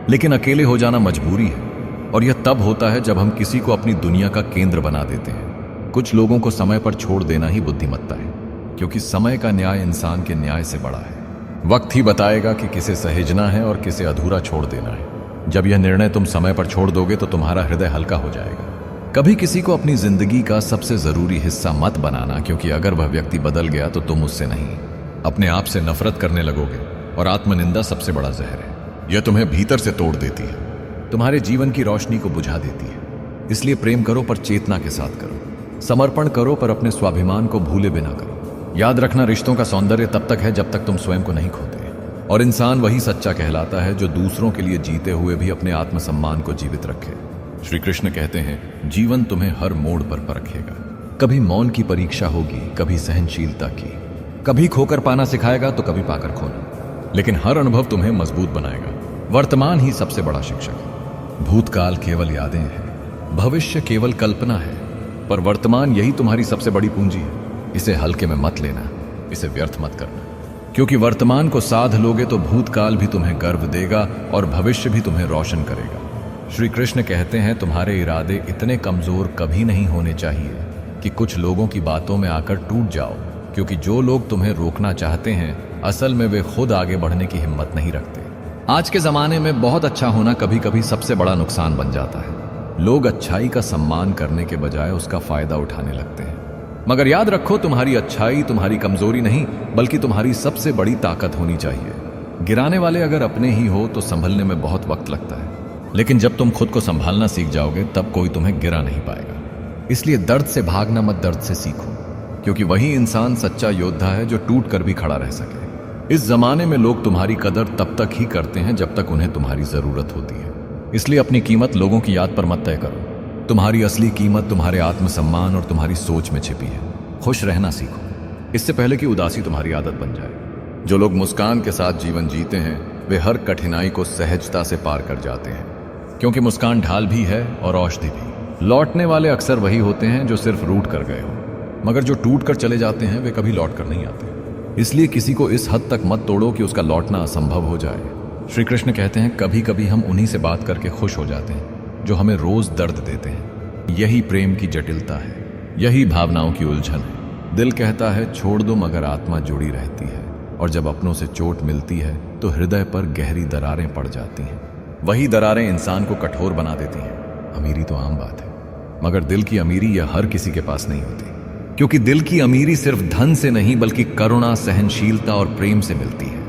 लेकिन अकेले हो जाना मजबूरी है। और यह तब होता है जब हम किसी को अपनी दुनिया का केंद्र बना देते हैं। कुछ लोगों को समय पर छोड़ देना ही बुद्धिमत्ता है, क्योंकि समय का न्याय इंसान के न्याय से बड़ा है। वक्त ही बताएगा कि किसे सहेजना है और किसे अधूरा छोड़ देना है। जब यह निर्णय तुम समय पर छोड़ दोगे तो तुम्हारा हृदय हल्का हो जाएगा। कभी किसी को अपनी जिंदगी का सबसे जरूरी हिस्सा मत बनाना, क्योंकि अगर वह व्यक्ति बदल गया तो तुम उससे नहीं, अपने आप से नफरत करने लगोगे। और आत्मनिंदा सबसे बड़ा जहर है। यह तुम्हें भीतर से तोड़ देती है, तुम्हारे जीवन की रोशनी को बुझा देती है। इसलिए प्रेम करो पर चेतना के साथ करो। समर्पण करो पर अपने स्वाभिमान को भूले बिना करो। याद रखना, रिश्तों का सौंदर्य तब तक है जब तक तुम स्वयं को नहीं खोते। और इंसान वही सच्चा कहलाता है जो दूसरों के लिए जीते हुए भी अपने आत्मसम्मान को जीवित रखे। श्री कृष्ण कहते हैं, जीवन तुम्हें हर मोड़ पर परखेगा। कभी मौन की परीक्षा होगी, कभी सहनशीलता की, कभी खोकर पाना सिखाएगा तो कभी पाकर खोना, लेकिन हर अनुभव तुम्हें मजबूत बनाएगा। वर्तमान ही सबसे बड़ा शिक्षक है। भूतकाल केवल यादें हैं, भविष्य केवल कल्पना है, पर वर्तमान यही तुम्हारी सबसे बड़ी पूंजी है। इसे हल्के में मत लेना, इसे व्यर्थ मत करना, क्योंकि वर्तमान को साध लोगे तो भूतकाल भी तुम्हें गर्व देगा और भविष्य भी तुम्हें रोशन करेगा। श्री कृष्ण कहते हैं, तुम्हारे इरादे इतने कमजोर कभी नहीं होने चाहिए कि कुछ लोगों की बातों में आकर टूट जाओ, क्योंकि जो लोग तुम्हें रोकना चाहते हैं असल में वे खुद आगे बढ़ने की हिम्मत नहीं रखते। आज के जमाने में बहुत अच्छा होना कभी कभी सबसे बड़ा नुकसान बन जाता है। लोग अच्छाई का सम्मान करने के बजाय उसका फायदा उठाने लगते हैं। मगर याद रखो, तुम्हारी अच्छाई तुम्हारी कमजोरी नहीं बल्कि तुम्हारी सबसे बड़ी ताकत होनी चाहिए। गिराने वाले अगर अपने ही हो तो संभलने में बहुत वक्त लगता है, लेकिन जब तुम खुद को संभालना सीख जाओगे तब कोई तुम्हें गिरा नहीं पाएगा। इसलिए दर्द से भागना मत, दर्द से सीखो, क्योंकि वही इंसान सच्चा योद्धा है जो टूट कर भी खड़ा रह सके। इस जमाने में लोग तुम्हारी कदर तब तक ही करते हैं जब तक उन्हें तुम्हारी जरूरत होती है। इसलिए अपनी कीमत लोगों की याद पर मत तय करो। तुम्हारी असली कीमत तुम्हारे आत्मसम्मान और तुम्हारी सोच में छिपी है। खुश रहना सीखो, इससे पहले कि उदासी तुम्हारी आदत बन जाए। जो लोग मुस्कान के साथ जीवन जीते हैं वे हर कठिनाई को सहजता से पार कर जाते हैं, क्योंकि मुस्कान ढाल भी है और औषधि भी। लौटने वाले अक्सर वही होते हैं जो सिर्फ रूठ कर गए हो, मगर जो टूट कर चले जाते हैं वे कभी लौट कर नहीं आते। इसलिए किसी को इस हद तक मत तोड़ो कि उसका लौटना असंभव हो जाए। श्री कृष्ण कहते हैं, कभी कभी हम उन्हीं से बात करके खुश हो जाते हैं जो हमें रोज दर्द देते हैं। यही प्रेम की जटिलता है, यही भावनाओं की उलझन है। दिल कहता है छोड़ दो, मगर आत्मा जुड़ी रहती है, और जब अपनों से चोट मिलती है तो हृदय पर गहरी दरारें पड़ जाती हैं। वही दरारें इंसान को कठोर बना देती हैं। अमीरी तो आम बात है, मगर दिल की अमीरी यह हर किसी के पास नहीं होती, क्योंकि दिल की अमीरी सिर्फ धन से नहीं बल्कि करुणा, सहनशीलता और प्रेम से मिलती है।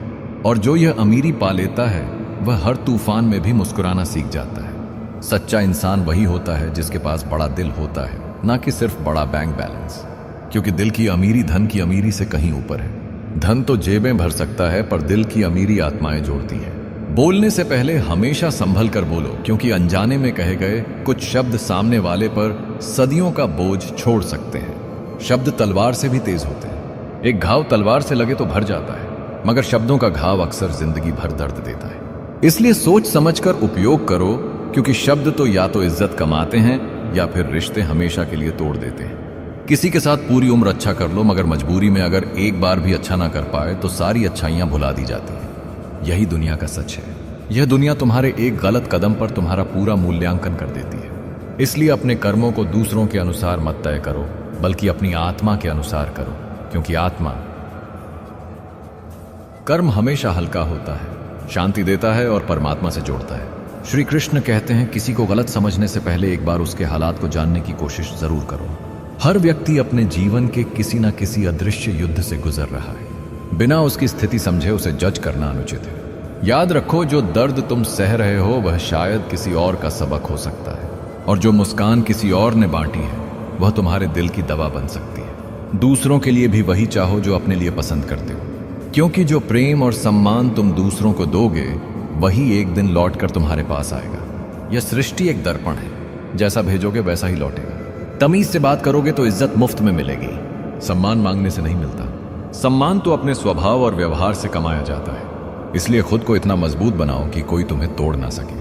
और जो यह अमीरी पा लेता है वह हर तूफान में भी मुस्कुराना सीख जाता है। सच्चा इंसान वही होता है जिसके पास बड़ा दिल होता है, ना कि सिर्फ बड़ा बैंक बैलेंस। क्योंकि दिल की अमीरी धन की अमीरी से कहीं ऊपर है। धन तो जेबें भर सकता है, पर दिल की अमीरी आत्माएं जोड़ती है। बोलने से पहले हमेशा संभल कर बोलो, क्योंकि अनजाने में कहे गए कुछ शब्द सामने वाले पर सदियों का बोझ छोड़ सकते हैं। शब्द तलवार से भी तेज होते हैं। एक घाव तलवार से लगे तो भर जाता है, मगर शब्दों का घाव अक्सर जिंदगी भर दर्द देता है। इसलिए सोच समझकर उपयोग करो, क्योंकि शब्द तो या तो इज्जत कमाते हैं या फिर रिश्ते हमेशा के लिए तोड़ देते हैं। किसी के साथ पूरी उम्र अच्छा कर लो, मगर मजबूरी में अगर एक बार भी अच्छा ना कर पाए तो सारी अच्छाइयां भुला दी जाती हैं। यही दुनिया का सच है। यह दुनिया तुम्हारे एक गलत कदम पर तुम्हारा पूरा मूल्यांकन कर देती है। इसलिए अपने कर्मों को दूसरों के अनुसार मत तय करो, बल्कि अपनी आत्मा के अनुसार करो, क्योंकि आत्मा कर्म हमेशा हल्का होता है, शांति देता है और परमात्मा से जोड़ता है। श्री कृष्ण कहते हैं, किसी को गलत समझने से पहले एक बार उसके हालात को जानने की कोशिश जरूर करो। हर व्यक्ति अपने जीवन के किसी न किसी अदृश्य युद्ध से गुजर रहा है। बिना उसकी स्थिति समझे उसे जज करना अनुचित है। याद रखो, जो दर्द तुम सह रहे हो वह शायद किसी और का सबक हो सकता है, और जो मुस्कान किसी और ने बांटी है वह तुम्हारे दिल की दवा बन सकती है। दूसरों के लिए भी वही चाहो जो अपने लिए पसंद करते हो, क्योंकि जो प्रेम और सम्मान तुम दूसरों को दोगे वही एक दिन लौटकर तुम्हारे पास आएगा। यह सृष्टि एक दर्पण है, जैसा भेजोगे वैसा ही लौटेगा। तमीज से बात करोगे तो इज्जत मुफ्त में मिलेगी। सम्मान मांगने से नहीं मिलता। सम्मान तो अपने स्वभाव और व्यवहार से कमाया जाता है। इसलिए खुद को इतना मजबूत बनाओ कि कोई तुम्हें तोड़ ना सके,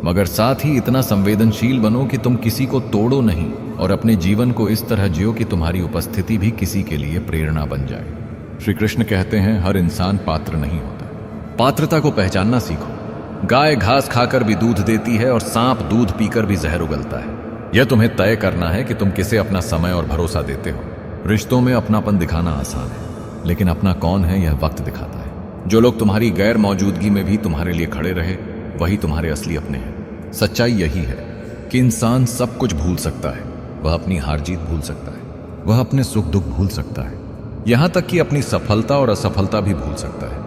मगर साथ ही इतना संवेदनशील बनो कि तुम किसी को तोड़ो नहीं, और अपने जीवन को इस तरह जियो कि तुम्हारी उपस्थिति भी किसी के लिए प्रेरणा बन जाए। श्री कृष्ण कहते हैं, हर इंसान पात्र नहीं होता। पात्रता को पहचानना सीखो। गाय घास खाकर भी दूध देती है और सांप दूध पीकर भी जहर उगलता है। यह तुम्हें तय करना है कि तुम किसे अपना समय और भरोसा देते हो। रिश्तों में अपनापन दिखाना आसान है, लेकिन अपना कौन है यह वक्त दिखाता है। जो लोग तुम्हारी गैर मौजूदगी में भी तुम्हारे लिए खड़े रहे वही तुम्हारे असली अपने हैं। सच्चाई यही है कि इंसान सब कुछ भूल सकता है। वह अपनी हार जीत भूल सकता है, वह अपने सुख दुख भूल सकता है, यहां तक कि अपनी सफलता और असफलता भी भूल सकता है,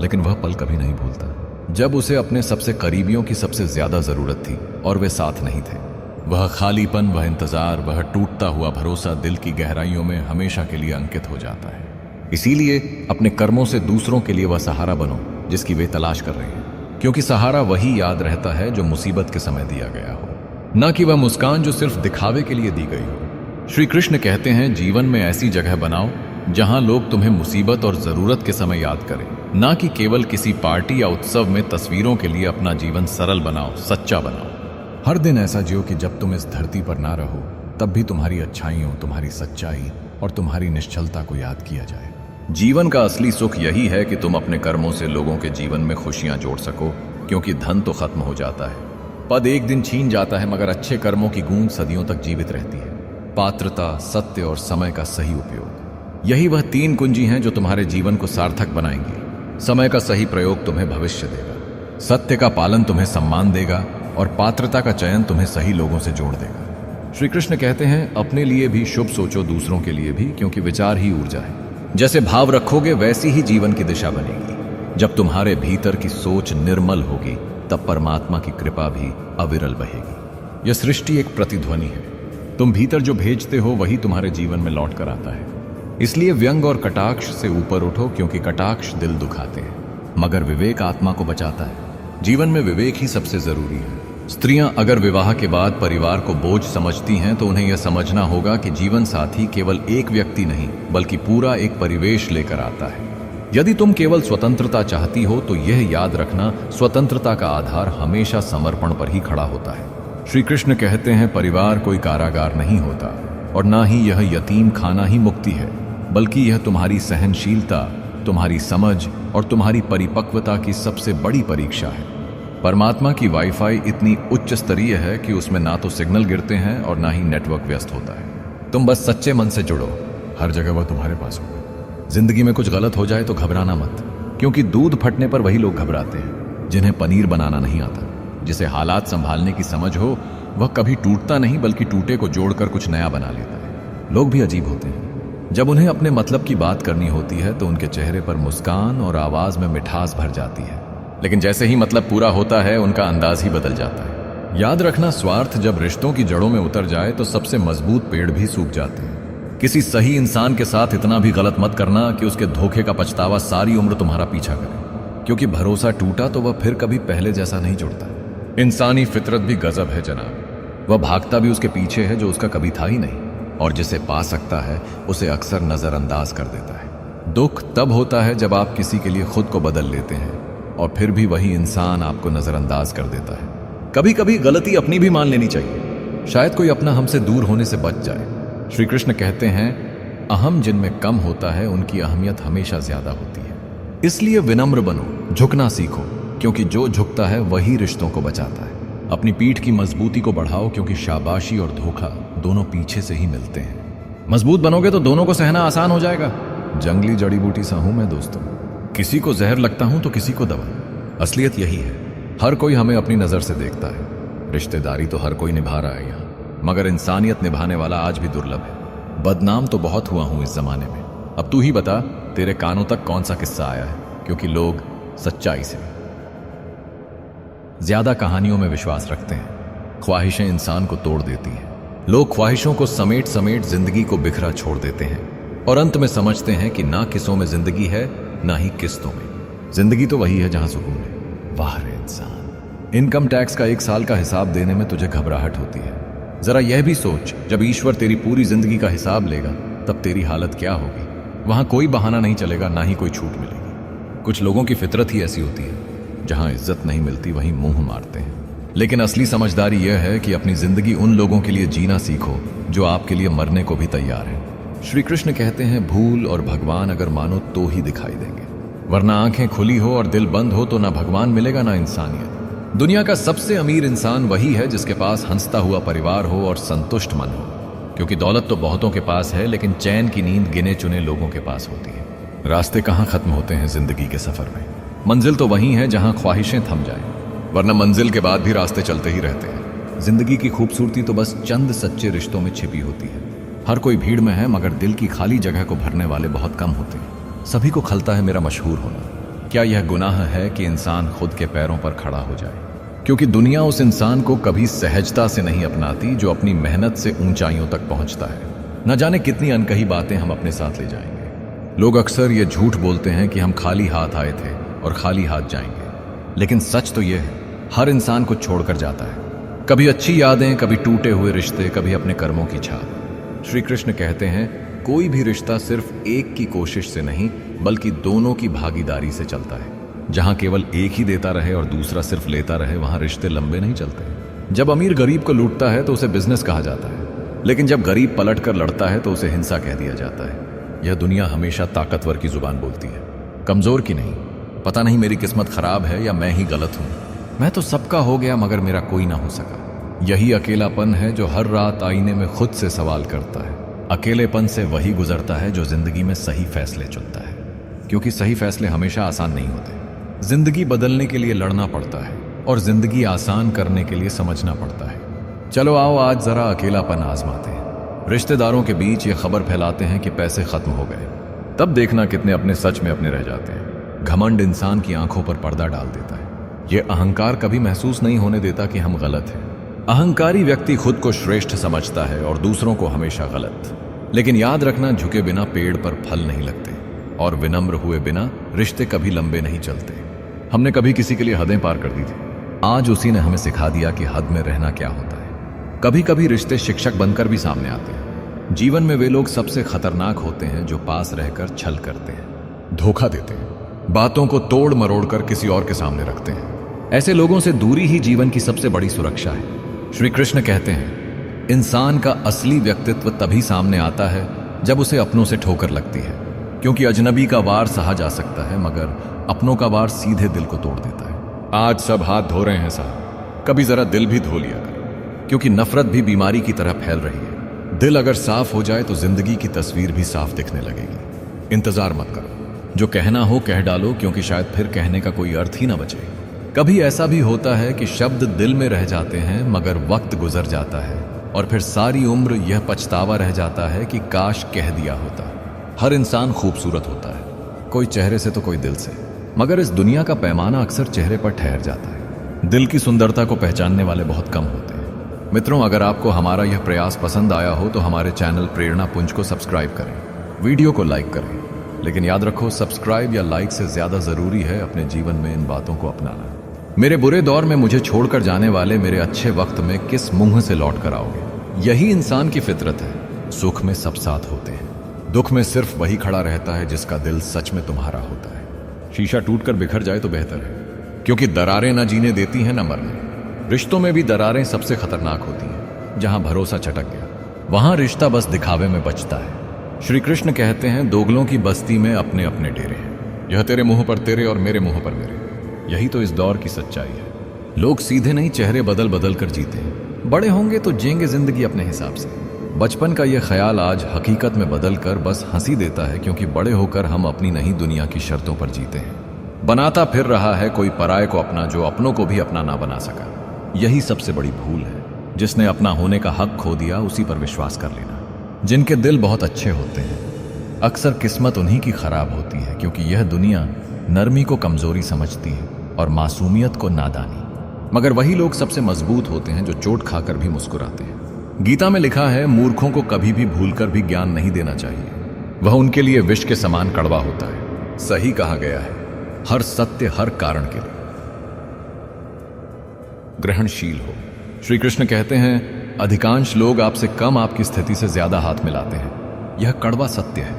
लेकिन वह पल कभी नहीं भूलता जब उसे अपने सबसे करीबियों की सबसे ज्यादा जरूरत थी और वे साथ नहीं थे। वह खालीपन, वह इंतजार, वह टूटता हुआ भरोसा दिल की गहराइयों में हमेशा के लिए अंकित हो जाता है। इसीलिए अपने कर्मों से दूसरों के लिए वह सहारा बनो जिसकी वे तलाश कर रहे हैं, क्योंकि सहारा वही याद रहता है जो मुसीबत के समय दिया गया हो, न कि वह मुस्कान जो सिर्फ दिखावे के लिए दी गई हो। श्री कृष्ण कहते हैं, जीवन में ऐसी जगह बनाओ जहां लोग तुम्हें मुसीबत और जरूरत के समय याद करें, ना कि केवल किसी पार्टी या उत्सव में तस्वीरों के लिए अपना जीवन सरल बनाओ, सच्चा बनाओ। हर दिन ऐसा जियो कि जब तुम इस धरती पर ना रहो तब भी तुम्हारी अच्छाइयों, तुम्हारी सच्चाई और तुम्हारी निश्चलता को याद किया जाए। जीवन का असली सुख यही है कि तुम अपने कर्मों से लोगों के जीवन में खुशियां जोड़ सको, क्योंकि धन तो खत्म हो जाता है, पद एक दिन छीन जाता है, मगर अच्छे कर्मों की गूंज सदियों तक जीवित रहती है। पात्रता, सत्य और समय का सही उपयोग, यही वह तीन कुंजी हैं जो तुम्हारे जीवन को सार्थक बनाएंगी। समय का सही प्रयोग तुम्हें भविष्य देगा, सत्य का पालन तुम्हें सम्मान देगा, और पात्रता का चयन तुम्हें सही लोगों से जोड़ देगा। श्री कृष्ण कहते हैं, अपने लिए भी शुभ सोचो, दूसरों के लिए भी, क्योंकि विचार ही ऊर्जा है। जैसे भाव रखोगे वैसी ही जीवन की दिशा बनेगी। जब तुम्हारे भीतर की सोच निर्मल होगी तब परमात्मा की कृपा भी अविरल बहेगी। यह सृष्टि एक प्रतिध्वनि है। तुम भीतर जो भेजते हो वही तुम्हारे जीवन में लौट कर आता है। इसलिए व्यंग और कटाक्ष से ऊपर उठो, क्योंकि कटाक्ष दिल दुखाते हैं, मगर विवेक आत्मा को बचाता है। जीवन में विवेक ही सबसे जरूरी है। स्त्रियां अगर विवाह के बाद परिवार को बोझ समझती हैं तो उन्हें यह समझना होगा कि जीवन साथी केवल एक व्यक्ति नहीं बल्कि पूरा एक परिवेश लेकर आता है। यदि तुम केवल स्वतंत्रता चाहती हो तो यह याद रखना, स्वतंत्रता का आधार हमेशा समर्पण पर ही खड़ा होता है। श्री कृष्ण कहते हैं, परिवार कोई कारागार नहीं होता, और ना ही यह यतीम खाना ही मुक्ति है, बल्कि यह तुम्हारी सहनशीलता, तुम्हारी समझ और तुम्हारी परिपक्वता की सबसे बड़ी परीक्षा है। परमात्मा की वाईफाई इतनी उच्च स्तरीय है कि उसमें ना तो सिग्नल गिरते हैं और ना ही नेटवर्क व्यस्त होता है। तुम बस सच्चे मन से जुड़ो, हर जगह वह तुम्हारे पास होगा। जिंदगी में कुछ गलत हो जाए तो घबराना मत, क्योंकि दूध फटने पर वही लोग घबराते हैं जिन्हें पनीर बनाना नहीं आता। जिसे हालात संभालने की समझ हो वह कभी टूटता नहीं बल्कि टूटे को जोड़कर कुछ नया बना लेता है। लोग भी अजीब होते हैं। जब उन्हें अपने मतलब की बात करनी होती है तो उनके चेहरे पर मुस्कान और आवाज में मिठास भर जाती है, लेकिन जैसे ही मतलब पूरा होता है उनका अंदाज ही बदल जाता है। याद रखना, स्वार्थ जब रिश्तों की जड़ों में उतर जाए तो सबसे मजबूत पेड़ भी सूख जाते हैं। किसी सही इंसान के साथ इतना भी गलत मत करना कि उसके धोखे का पछतावा सारी उम्र तुम्हारा पीछा करे, क्योंकि भरोसा टूटा तो वह फिर कभी पहले जैसा नहीं जुड़ता। इंसानी फितरत भी गजब है जनाब, वह भागता भी उसके पीछे है जो उसका कभी था ही नहीं, और जिसे पा सकता है उसे अक्सर नजरअंदाज कर देता है। दुख तब होता है जब आप किसी के लिए खुद को बदल लेते हैं और फिर भी वही इंसान आपको नजरअंदाज कर देता है। कभी कभी गलती अपनी भी मान लेनी चाहिए, शायद कोई अपना हमसे दूर होने से बच जाए। श्री कृष्ण कहते हैं, अहम जिनमें कम होता है उनकी अहमियत हमेशा ज्यादा होती है। इसलिए विनम्र बनो, झुकना सीखो, क्योंकि जो झुकता है वही रिश्तों को बचाता है। अपनी पीठ की मजबूती को बढ़ाओ, क्योंकि शाबाशी और धोखा दोनों पीछे से ही मिलते हैं। मजबूत बनोगे तो दोनों को सहना आसान हो जाएगा। जंगली जड़ी बूटी सा हूं मैं दोस्तों, किसी को जहर लगता हूं तो किसी को दवा। असलियत यही है, हर कोई हमें अपनी नजर से देखता है। रिश्तेदारी तो हर कोई निभा रहा है यहाँ, मगर इंसानियत निभाने वाला आज भी दुर्लभ है। बदनाम तो बहुत हुआ हूं इस जमाने में। अब तू ही बता, तेरे कानों तक कौन सा किस्सा आया है? क्योंकि लोग सच्चाई से ज्यादा कहानियों में विश्वास रखते हैं। ख्वाहिशें इंसान को तोड़ देती हैं। लोग ख्वाहिशों को समेट समेट जिंदगी को बिखरा छोड़ देते हैं और अंत में समझते हैं कि ना किसों में जिंदगी है ना ही किस्तों में। जिंदगी तो वही है जहां सुकून है। वाह रे इंसान, इनकम टैक्स का 1 साल का हिसाब देने में तुझे घबराहट होती है। जरा यह भी सोच, जब ईश्वर तेरी पूरी जिंदगी का हिसाब लेगा तब तेरी हालत क्या होगी। वहां कोई बहाना नहीं चलेगा, ना ही कोई छूट मिलेगी। कुछ लोगों की फितरत ही ऐसी होती है, जहां इज्जत नहीं मिलती वहीं मुंह मारते हैं। लेकिन असली समझदारी यह है कि अपनी जिंदगी उन लोगों के लिए जीना सीखो जो आपके लिए मरने को भी तैयार हैं। श्री कृष्ण कहते हैं, भूल और भगवान अगर मानो तो ही दिखाई देंगे, वरना आंखें खुली हो और दिल बंद हो तो ना भगवान मिलेगा ना इंसानियत। दुनिया का सबसे अमीर इंसान वही है जिसके पास हंसता हुआ परिवार हो और संतुष्ट मन हो, क्योंकि दौलत तो बहुतों के पास है, लेकिन चैन की नींद गिने चुने लोगों के पास होती है। रास्ते कहाँ खत्म होते हैं जिंदगी के सफर में? मंजिल तो वही है जहां ख्वाहिशें थम जाएं, वरना मंजिल के बाद भी रास्ते चलते ही रहते हैं। जिंदगी की खूबसूरती तो बस चंद सच्चे रिश्तों में छिपी होती है। हर कोई भीड़ में है, मगर दिल की खाली जगह को भरने वाले बहुत कम होते हैं। सभी को खलता है मेरा मशहूर होना। क्या यह गुनाह है कि इंसान खुद के पैरों पर खड़ा हो जाए? क्योंकि दुनिया उस इंसान को कभी सहजता से नहीं अपनाती जो अपनी मेहनत से ऊंचाइयों तक पहुंचता है। न जाने कितनी अनकही बातें हम अपने साथ ले जाएंगे। लोग अक्सर ये झूठ बोलते हैं कि हम खाली हाथ आए थे और खाली हाथ जाएंगे, लेकिन सच तो यह है, हर इंसान को छोड़कर जाता है। कभी अच्छी यादें, कभी टूटे हुए रिश्ते, कभी अपने कर्मों की छाप। श्री कृष्ण कहते हैं, कोई भी रिश्ता सिर्फ एक की कोशिश से नहीं बल्कि दोनों की भागीदारी से चलता है। जहां केवल एक ही देता रहे और दूसरा सिर्फ लेता रहे, वहां रिश्ते लंबे नहीं चलते। जब अमीर गरीब को लूटता है तो उसे बिजनेस कहा जाता है, लेकिन जब गरीब पलट कर लड़ता है तो उसे हिंसा कह दिया जाता है। यह दुनिया हमेशा ताकतवर की जुबान बोलती है, कमजोर की नहीं। पता नहीं मेरी किस्मत खराब है या मैं ही गलत हूं। मैं तो सबका हो गया मगर मेरा कोई ना हो सका। यही अकेलापन है जो हर रात आईने में खुद से सवाल करता है। अकेलेपन से वही गुजरता है जो जिंदगी में सही फैसले चुनता है, क्योंकि सही फैसले हमेशा आसान नहीं होते। जिंदगी बदलने के लिए लड़ना पड़ता है और जिंदगी आसान करने के लिए समझना पड़ता है। चलो आओ आज जरा अकेलापन आजमाते हैं। रिश्तेदारों के बीच ये खबर फैलाते हैं कि पैसे खत्म हो गए, तब देखना कितने अपने सच में अपने रह जाते हैं। घमंड इंसान की आंखों पर पर्दा डाल देता है। यह अहंकार कभी महसूस नहीं होने देता कि हम गलत हैं। अहंकारी व्यक्ति खुद को श्रेष्ठ समझता है और दूसरों को हमेशा गलत। लेकिन याद रखना, झुके बिना पेड़ पर फल नहीं लगते और विनम्र हुए बिना रिश्ते कभी लंबे नहीं चलते। हमने कभी किसी के लिए हदें पार कर दी थी, आज उसी ने हमें सिखा दिया कि हद में रहना क्या होता है। कभी कभी रिश्ते शिक्षक बनकर भी सामने आते हैं। जीवन में वे लोग सबसे खतरनाक होते हैं जो पास रहकर छल करते हैं, धोखा देते हैं, बातों को तोड़ मरोड़ कर किसी और के सामने रखते हैं। ऐसे लोगों से दूरी ही जीवन की सबसे बड़ी सुरक्षा है। श्री कृष्ण कहते हैं, इंसान का असली व्यक्तित्व तभी सामने आता है जब उसे अपनों से ठोकर लगती है, क्योंकि अजनबी का वार सहा जा सकता है मगर अपनों का वार सीधे दिल को तोड़ देता है। आज सब हाथ धो रहे हैं साहब, कभी जरा दिल भी धो लिया करो, क्योंकि नफरत भी बीमारी की तरह फैल रही है। दिल अगर साफ हो जाए तो जिंदगी की तस्वीर भी साफ दिखने लगेगी। इंतजार मत करो, जो कहना हो कह डालो, क्योंकि शायद फिर कहने का कोई अर्थ ही ना बचे। कभी ऐसा भी होता है कि शब्द दिल में रह जाते हैं मगर वक्त गुजर जाता है और फिर सारी उम्र यह पछतावा रह जाता है कि काश कह दिया होता। हर इंसान खूबसूरत होता है, कोई चेहरे से तो कोई दिल से, मगर इस दुनिया का पैमाना अक्सर चेहरे पर ठहर जाता है। दिल की सुंदरता को पहचानने वाले बहुत कम होते हैं। मित्रों, अगर आपको हमारा यह प्रयास पसंद आया हो तो हमारे चैनल प्रेरणा पुंज को सब्सक्राइब करें, वीडियो को लाइक करें। लेकिन याद रखो, सब्सक्राइब या लाइक से ज्यादा जरूरी है अपने जीवन में इन बातों को अपनाना। मेरे बुरे दौर में मुझे छोड़कर जाने वाले मेरे अच्छे वक्त में किस मुंह से लौट कर आओगे? यही इंसान की फितरत है। सुख में सब साथ होते हैं, दुख में सिर्फ वही खड़ा रहता है जिसका दिल सच में तुम्हारा होता है। शीशा टूटकर बिखर जाए तो बेहतर है, क्योंकि दरारें न जीने देती हैं न मरने। रिश्तों में भी दरारें सबसे खतरनाक होती हैं। जहां भरोसा चटक गया वहां रिश्ता बस दिखावे में बचता है। श्री कृष्ण कहते हैं, दोगलों की बस्ती में अपने अपने डेरे हैं। यह तेरे मुंह पर तेरे और मेरे मुंह पर मेरे। यही तो इस दौर की सच्चाई है। लोग सीधे नहीं, चेहरे बदल बदल कर जीते हैं। बड़े होंगे तो जिएंगे जिंदगी अपने हिसाब से। बचपन का यह ख्याल आज हकीकत में बदल कर बस हंसी देता है, क्योंकि बड़े होकर हम अपनी नहीं दुनिया की शर्तों पर जीते हैं। बनाता फिर रहा है कोई पराये को अपना, जो अपनों को भी अपना ना बना सका। यही सबसे बड़ी भूल है। जिसने अपना होने का हक खो दिया, उसी पर विश्वास कर लेना। जिनके दिल बहुत अच्छे होते हैं, अक्सर किस्मत उन्हीं की खराब होती है, क्योंकि यह दुनिया नरमी को कमजोरी समझती है और मासूमियत को नादानी। मगर वही लोग सबसे मजबूत होते हैं जो चोट खाकर भी मुस्कुराते हैं। गीता में लिखा है, मूर्खों को कभी भी भूलकर भी ज्ञान नहीं देना चाहिए। वह उनके लिए विष के समान कड़वा होता है। सही कहा गया है, हर सत्य हर कारण के लिए ग्रहणशील हो। श्री कृष्ण कहते हैं, अधिकांश लोग आपसे कम आपकी स्थिति से ज्यादा हाथ मिलाते हैं। यह कड़वा सत्य है।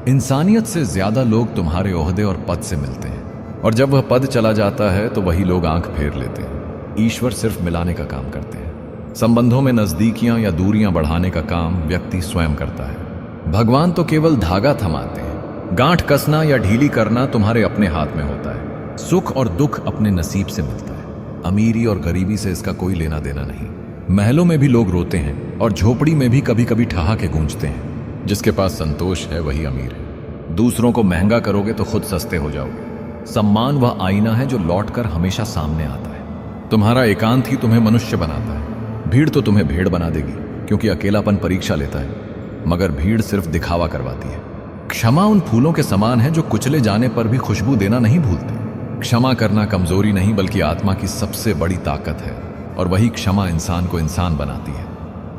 इंसानियत से ज्यादा लोग तुम्हारे ओहदे और पद से मिलते हैं, और जब वह पद चला जाता है तो वही लोग आंख फेर लेते हैं। ईश्वर सिर्फ मिलाने का काम करते हैं। संबंधों में नजदीकियां या दूरियां बढ़ाने का काम व्यक्ति स्वयं करता है। भगवान तो केवल धागा थमाते हैं। गांठ कसना या ढीली करना तुम्हारे अपने हाथ में होता है। सुख और दुख अपने नसीब से मिलता है। अमीरी और गरीबी से इसका कोई लेना देना नहीं। महलों में भी लोग रोते हैं और झोपड़ी में भी कभी कभी ठहाके गूंजते हैं। जिसके पास संतोष है वही अमीर है। दूसरों को महंगा करोगे तो खुद सस्ते हो जाओगे। सम्मान वह आईना है जो लौटकर हमेशा सामने आता है। तुम्हारा एकांत ही तुम्हें मनुष्य बनाता है। भीड़ तो तुम्हें भेड़ बना देगी, क्योंकि अकेलापन परीक्षा लेता है, मगर भीड़ सिर्फ दिखावा करवाती है। क्षमा उन फूलों के समान है जो कुचले जाने पर भी खुशबू देना नहीं भूलते। क्षमा करना कमजोरी नहीं, बल्कि आत्मा की सबसे बड़ी ताकत है, और वही क्षमा इंसान को इंसान बनाती है।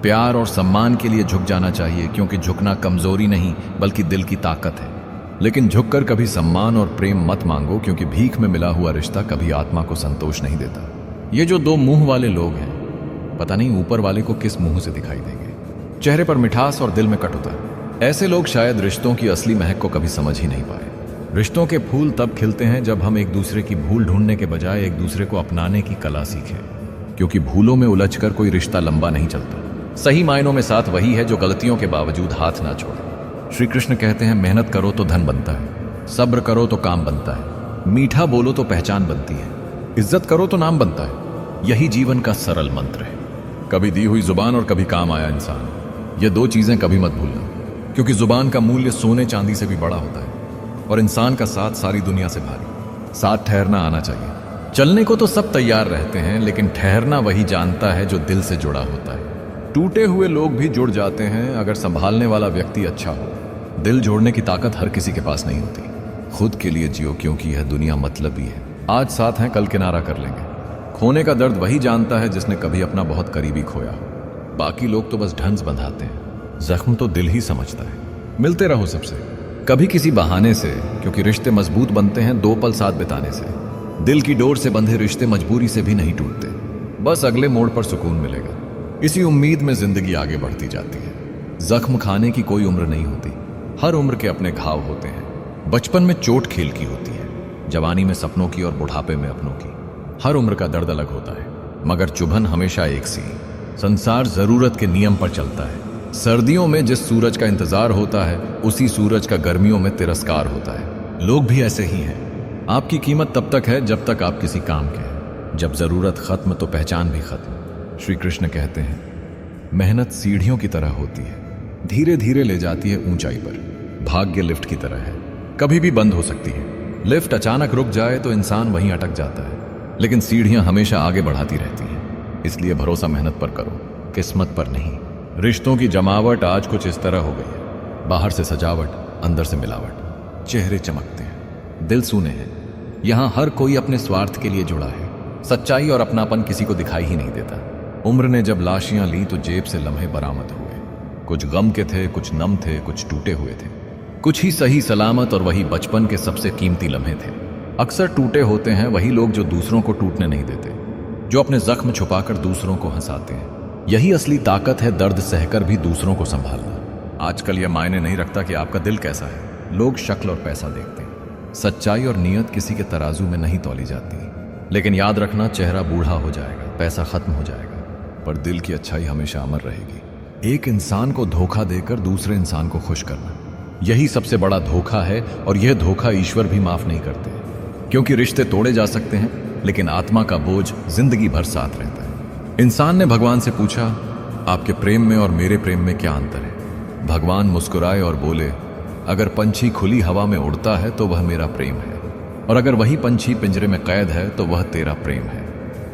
प्यार और सम्मान के लिए झुक जाना चाहिए, क्योंकि झुकना कमजोरी नहीं बल्कि दिल की ताकत है। लेकिन झुककर कभी सम्मान और प्रेम मत मांगो, क्योंकि भीख में मिला हुआ रिश्ता कभी आत्मा को संतोष नहीं देता। ये जो दो मुंह वाले लोग हैं, पता नहीं ऊपर वाले को किस मुंह से दिखाई देंगे। चेहरे पर मिठास और दिल में कटुता। ऐसे लोग शायद रिश्तों की असली महक को कभी समझ ही नहीं पाए। रिश्तों के फूल तब खिलते हैं जब हम एक दूसरे की भूल ढूंढने के बजाय एक दूसरे को अपनाने की कला सीखें, क्योंकि भूलों में उलझकर कोई रिश्ता लंबा नहीं चलता। सही मायनों में साथ वही है जो गलतियों के बावजूद हाथ ना छोड़े। श्री कृष्ण कहते हैं, मेहनत करो तो धन बनता है, सब्र करो तो काम बनता है, मीठा बोलो तो पहचान बनती है, इज्जत करो तो नाम बनता है। यही जीवन का सरल मंत्र है। कभी दी हुई जुबान और कभी काम आया इंसान, ये दो चीजें कभी मत भूलना, क्योंकि जुबान का मूल्य सोने चांदी से भी बड़ा होता है, और इंसान का साथ सारी दुनिया से भारी। साथ ठहरना आना चाहिए। चलने को तो सब तैयार रहते हैं, लेकिन ठहरना वही जानता है जो दिल से जुड़ा होता है। टूटे हुए लोग भी जुड़ जाते हैं अगर संभालने वाला व्यक्ति अच्छा हो। दिल जोड़ने की ताकत हर किसी के पास नहीं होती। खुद के लिए जियो, क्योंकि यह दुनिया मतलबी है। आज साथ हैं, कल किनारा कर लेंगे। खोने का दर्द वही जानता है जिसने कभी अपना बहुत करीबी खोया। बाकी लोग तो बस ढंस बंधाते हैं। जख्म तो दिल ही समझता है। मिलते रहो सबसे, कभी किसी बहाने से, क्योंकि रिश्ते मजबूत बनते हैं दो पल साथ बिताने से। दिल की डोर से बंधे रिश्ते मजबूरी से भी नहीं टूटते, बस अगले मोड़ पर सुकून मिलेगा। इसी उम्मीद में जिंदगी आगे बढ़ती जाती है। जख्म खाने की कोई उम्र नहीं होती। हर उम्र के अपने घाव होते हैं। बचपन में चोट खेल की होती है, जवानी में सपनों की और बुढ़ापे में अपनों की। हर उम्र का दर्द अलग होता है, मगर चुभन हमेशा एक सी। संसार जरूरत के नियम पर चलता है। सर्दियों में जिस सूरज का इंतजार होता है, उसी सूरज का गर्मियों में तिरस्कार होता है। लोग भी ऐसे ही हैं। आपकी कीमत तब तक है जब तक आप किसी काम के हैं। जब जरूरत खत्म तो पहचान भी खत्म। श्री कृष्ण कहते हैं, मेहनत सीढ़ियों की तरह होती है, धीरे धीरे ले जाती है ऊंचाई पर। भाग्य लिफ्ट की तरह है, कभी भी बंद हो सकती है। लिफ्ट अचानक रुक जाए तो इंसान वहीं अटक जाता है, लेकिन सीढ़ियां हमेशा आगे बढ़ाती रहती हैं। इसलिए भरोसा मेहनत पर करो, किस्मत पर नहीं। रिश्तों की जमावट आज कुछ इस तरह हो गई है, बाहर से सजावट, अंदर से मिलावट। चेहरे चमकते हैं, दिल सूने हैं। यहां हर कोई अपने स्वार्थ के लिए जुड़ा है। सच्चाई और अपनापन किसी को दिखाई ही नहीं देता। उम्र ने जब लाशियां ली तो जेब से लम्हे बरामद हुए। कुछ गम के थे, कुछ नम थे, कुछ टूटे हुए थे, कुछ ही सही सलामत, और वही बचपन के सबसे कीमती लम्हे थे। अक्सर टूटे होते हैं वही लोग जो दूसरों को टूटने नहीं देते, जो अपने जख्म छुपाकर दूसरों को हंसाते हैं। यही असली ताकत है, दर्द सहकर भी दूसरों को संभालना। आजकल यह मायने नहीं रखता कि आपका दिल कैसा है, लोग शक्ल और पैसा देखते हैं। सच्चाई और नीयत किसी के तराजू में नहीं तौली जाती। लेकिन याद रखना, चेहरा बूढ़ा हो जाएगा, पैसा खत्म हो जाएगा, पर दिल की अच्छाई हमेशा अमर रहेगी। एक इंसान को धोखा देकर दूसरे इंसान को खुश करना, यही सबसे बड़ा धोखा है, और यह धोखा ईश्वर भी माफ नहीं करते। क्योंकि रिश्ते तोड़े जा सकते हैं, लेकिन आत्मा का बोझ जिंदगी भर साथ रहता है। इंसान ने भगवान से पूछा, आपके प्रेम में और मेरे प्रेम में क्या अंतर है? भगवान मुस्कुराए और बोले, अगर पंछी खुली हवा में उड़ता है तो वह मेरा प्रेम है, और अगर वही पंछी पिंजरे में कैद है तो वह तेरा प्रेम है।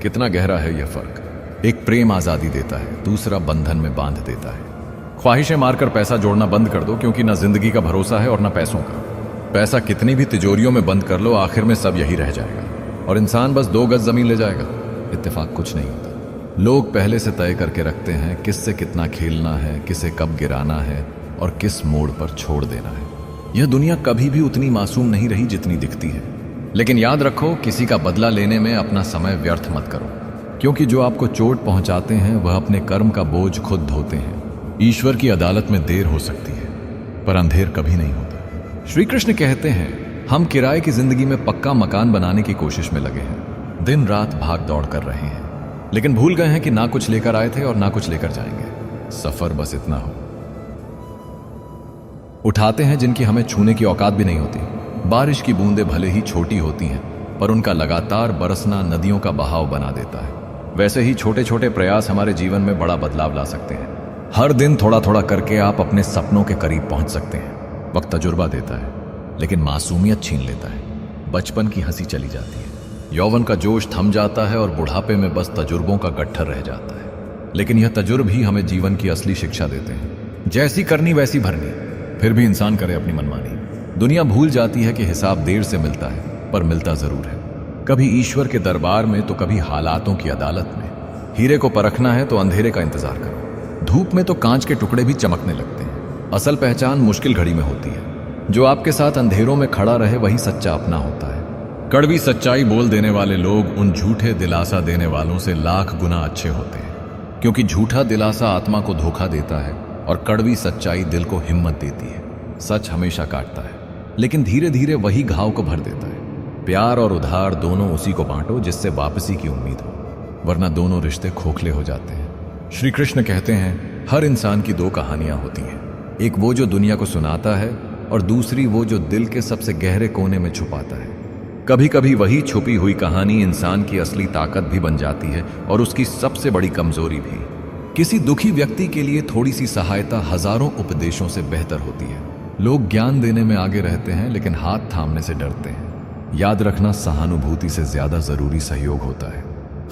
कितना गहरा है यह फर्क। एक प्रेम आजादी देता है, दूसरा बंधन में बांध देता है। ख्वाहिशें मारकर पैसा जोड़ना बंद कर दो, क्योंकि ना जिंदगी का भरोसा है और ना पैसों का। पैसा कितनी भी तिजोरियों में बंद कर लो, आखिर में सब यही रह जाएगा, और इंसान बस 2 गज जमीन ले जाएगा। इत्तेफाक कुछ नहीं होता। लोग पहले से तय करके रखते हैं किससे कितना खेलना है, किसे कब गिराना है और किस मोड़ पर छोड़ देना है। यह दुनिया कभी भी उतनी मासूम नहीं रही जितनी दिखती है। लेकिन याद रखो, किसी का बदला लेने में अपना समय व्यर्थ मत करो, क्योंकि जो आपको चोट पहुंचाते हैं वह अपने कर्म का बोझ खुद ढोते हैं। ईश्वर की अदालत में देर हो सकती है, पर अंधेर कभी नहीं होता। श्री कृष्ण कहते हैं, हम किराए की जिंदगी में पक्का मकान बनाने की कोशिश में लगे हैं, दिन रात भाग दौड़ कर रहे हैं, लेकिन भूल गए हैं कि ना कुछ लेकर आए थे और ना कुछ लेकर जाएंगे। सफर बस इतना हो। उठाते हैं जिनकी हमें छूने की औकात भी नहीं होती। बारिश की बूंदें भले ही छोटी होती हैं, पर उनका लगातार बरसना नदियों का बहाव बना देता है। वैसे ही छोटे छोटे प्रयास हमारे जीवन में बड़ा बदलाव ला सकते हैं। हर दिन थोड़ा थोड़ा करके आप अपने सपनों के करीब पहुंच सकते हैं। वक्त तजुर्बा देता है, लेकिन मासूमियत छीन लेता है। बचपन की हंसी चली जाती है, यौवन का जोश थम जाता है, और बुढ़ापे में बस तजुर्बों का गट्ठर रह जाता है। लेकिन यह तजुर्ब ही हमें जीवन की असली शिक्षा देते हैं। जैसी करनी वैसी भरनी, फिर भी इंसान करे अपनी मनमानी। दुनिया भूल जाती है कि हिसाब देर से मिलता है, पर मिलता जरूर है। कभी ईश्वर के दरबार में तो कभी हालातों की अदालत में। हीरे को परखना है तो अंधेरे का इंतजार करो। धूप में तो कांच के टुकड़े भी चमकने लगते हैं। असल पहचान मुश्किल घड़ी में होती है। जो आपके साथ अंधेरों में खड़ा रहे वही सच्चा अपना होता है। कड़वी सच्चाई बोल देने वाले लोग उन झूठे दिलासा देने वालों से लाख गुना अच्छे होते हैं, क्योंकि झूठा दिलासा आत्मा को धोखा देता है और कड़वी सच्चाई दिल को हिम्मत देती है। सच हमेशा काटता है, लेकिन धीरे धीरे वही घाव को भर देता है। प्यार और उधार दोनों उसी को बांटो जिससे वापसी की उम्मीद हो, वरना दोनों रिश्ते खोखले हो जाते हैं। श्री कृष्ण कहते हैं, हर इंसान की 2 कहानियां होती हैं, एक वो जो दुनिया को सुनाता है, और दूसरी वो जो दिल के सबसे गहरे कोने में छुपाता है। कभी कभी वही छुपी हुई कहानी इंसान की असली ताकत भी बन जाती है, और उसकी सबसे बड़ी कमजोरी भी। किसी दुखी व्यक्ति के लिए थोड़ी सी सहायता हजारों उपदेशों से बेहतर होती है। लोग ज्ञान देने में आगे रहते हैं, लेकिन हाथ थामने से डरते हैं। याद रखना, सहानुभूति से ज्यादा जरूरी सहयोग होता है।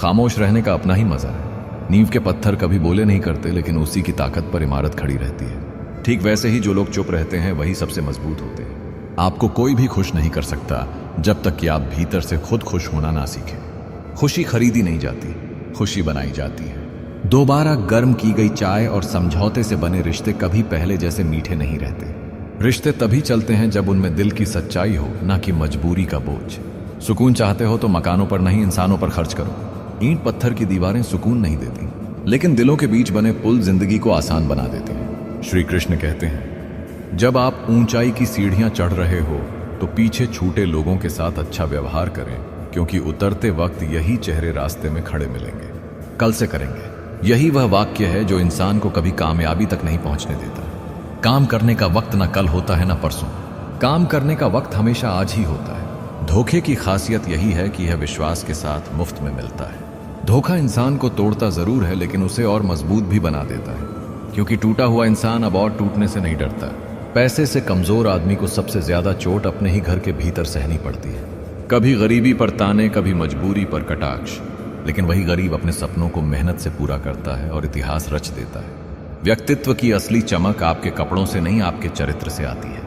खामोश रहने का अपना ही मजा है। नींव के पत्थर कभी बोले नहीं करते, लेकिन उसी की ताकत पर इमारत खड़ी रहती है। ठीक वैसे ही जो लोग चुप रहते हैं वही सबसे मजबूत होते हैं। आपको कोई भी खुश नहीं कर सकता जब तक कि आप भीतर से खुद खुश होना ना सीखें। खुशी खरीदी नहीं जाती, खुशी बनाई जाती है। दोबारा गर्म की गई चाय और समझौते से बने रिश्ते कभी पहले जैसे मीठे नहीं रहते। रिश्ते तभी चलते हैं जब उनमें दिल की सच्चाई हो, ना कि मजबूरी का बोझ। सुकून चाहते हो तो मकानों पर नहीं, इंसानों पर खर्च करो। ईंट पत्थर की दीवारें सुकून नहीं देती, लेकिन दिलों के बीच बने पुल जिंदगी को आसान बना देते हैं। श्री कृष्ण कहते हैं, जब आप ऊंचाई की सीढ़ियां चढ़ रहे हो तो पीछे छूटे लोगों के साथ अच्छा व्यवहार करें, क्योंकि उतरते वक्त यही चेहरे रास्ते में खड़े मिलेंगे। कल से करेंगे, यही वह वाक्य है जो इंसान को कभी कामयाबी तक नहीं पहुंचने देता। काम करने का वक्त ना कल होता है ना परसों, काम करने का वक्त हमेशा आज ही होता है। धोखे की खासियत यही है कि यह विश्वास के साथ मुफ्त में मिलता है। धोखा इंसान को तोड़ता जरूर है, लेकिन उसे और मजबूत भी बना देता है, क्योंकि टूटा हुआ इंसान अब और टूटने से नहीं डरता। पैसे से कमजोर आदमी को सबसे ज्यादा चोट अपने ही घर के भीतर सहनी पड़ती है। कभी गरीबी पर ताने, कभी मजबूरी पर कटाक्ष, लेकिन वही गरीब अपने सपनों को मेहनत से पूरा करता है और इतिहास रच देता है। व्यक्तित्व की असली चमक आपके कपड़ों से नहीं, आपके चरित्र से आती है।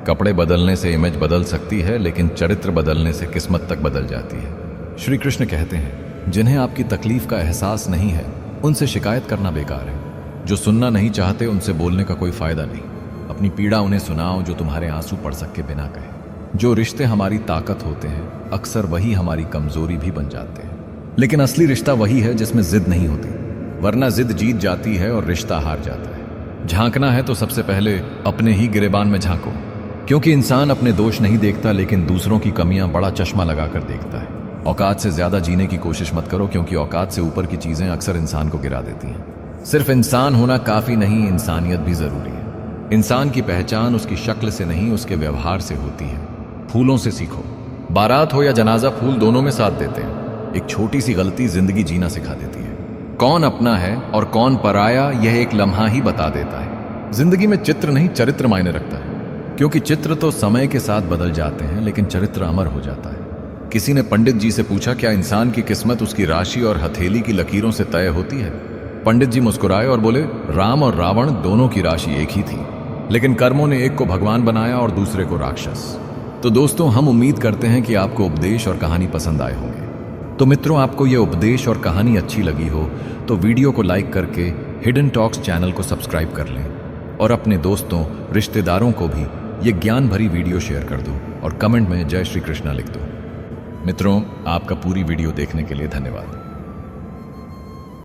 कपड़े बदलने से इमेज बदल सकती है, लेकिन चरित्र बदलने से किस्मत तक बदल जाती है। श्री कृष्ण कहते हैं, जिन्हें आपकी तकलीफ का एहसास नहीं है उनसे शिकायत करना बेकार है। जो सुनना नहीं चाहते उनसे बोलने का कोई फायदा नहीं। अपनी पीड़ा उन्हें सुनाओ जो तुम्हारे आंसू पड़ सके बिना कहे। जो रिश्ते हमारी ताकत होते हैं अक्सर वही हमारी कमजोरी भी बन जाते हैं। लेकिन असली रिश्ता वही है जिसमें जिद नहीं होती, वरना जिद जीत जाती है और रिश्ता हार जाता है। झांकना है तो सबसे पहले अपने ही गिरेबान में झांको, क्योंकि इंसान अपने दोष नहीं देखता लेकिन दूसरों की कमियां बड़ा चश्मा लगाकर देखता है। औकात से ज्यादा जीने की कोशिश मत करो, क्योंकि औकात से ऊपर की चीजें अक्सर इंसान को गिरा देती हैं। सिर्फ इंसान होना काफी नहीं, इंसानियत भी जरूरी है। इंसान की पहचान उसकी शक्ल से नहीं उसके व्यवहार से होती है। फूलों से सीखो। बारात हो या जनाजा, फूल दोनों में साथ देते हैं। एक छोटी सी गलती जिंदगी जीना सिखा देती है। कौन अपना है और कौन पराया यह एक लम्हा ही बता देता है। जिंदगी में चित्र नहीं चरित्र मायने रखता है, क्योंकि चित्र तो समय के साथ बदल जाते हैं लेकिन चरित्र अमर हो जाता है। किसी ने पंडित जी से पूछा, क्या इंसान की किस्मत उसकी राशि और हथेली की लकीरों से तय होती है? पंडित जी मुस्कुराए और बोले, राम और रावण दोनों की राशि एक ही थी, लेकिन कर्मों ने एक को भगवान बनाया और दूसरे को राक्षस। तो दोस्तों, हम उम्मीद करते हैं कि आपको उपदेश और कहानी पसंद आए होंगे। तो मित्रों, आपको यह उपदेश और कहानी अच्छी लगी हो तो वीडियो को लाइक करके हिडन टॉक्स चैनल को सब्सक्राइब कर लें और अपने दोस्तों रिश्तेदारों को भी ये ज्ञान भरी वीडियो शेयर कर दो और कमेंट में जय श्री कृष्णा लिख दो। मित्रों, आपका पूरी वीडियो देखने के लिए धन्यवाद।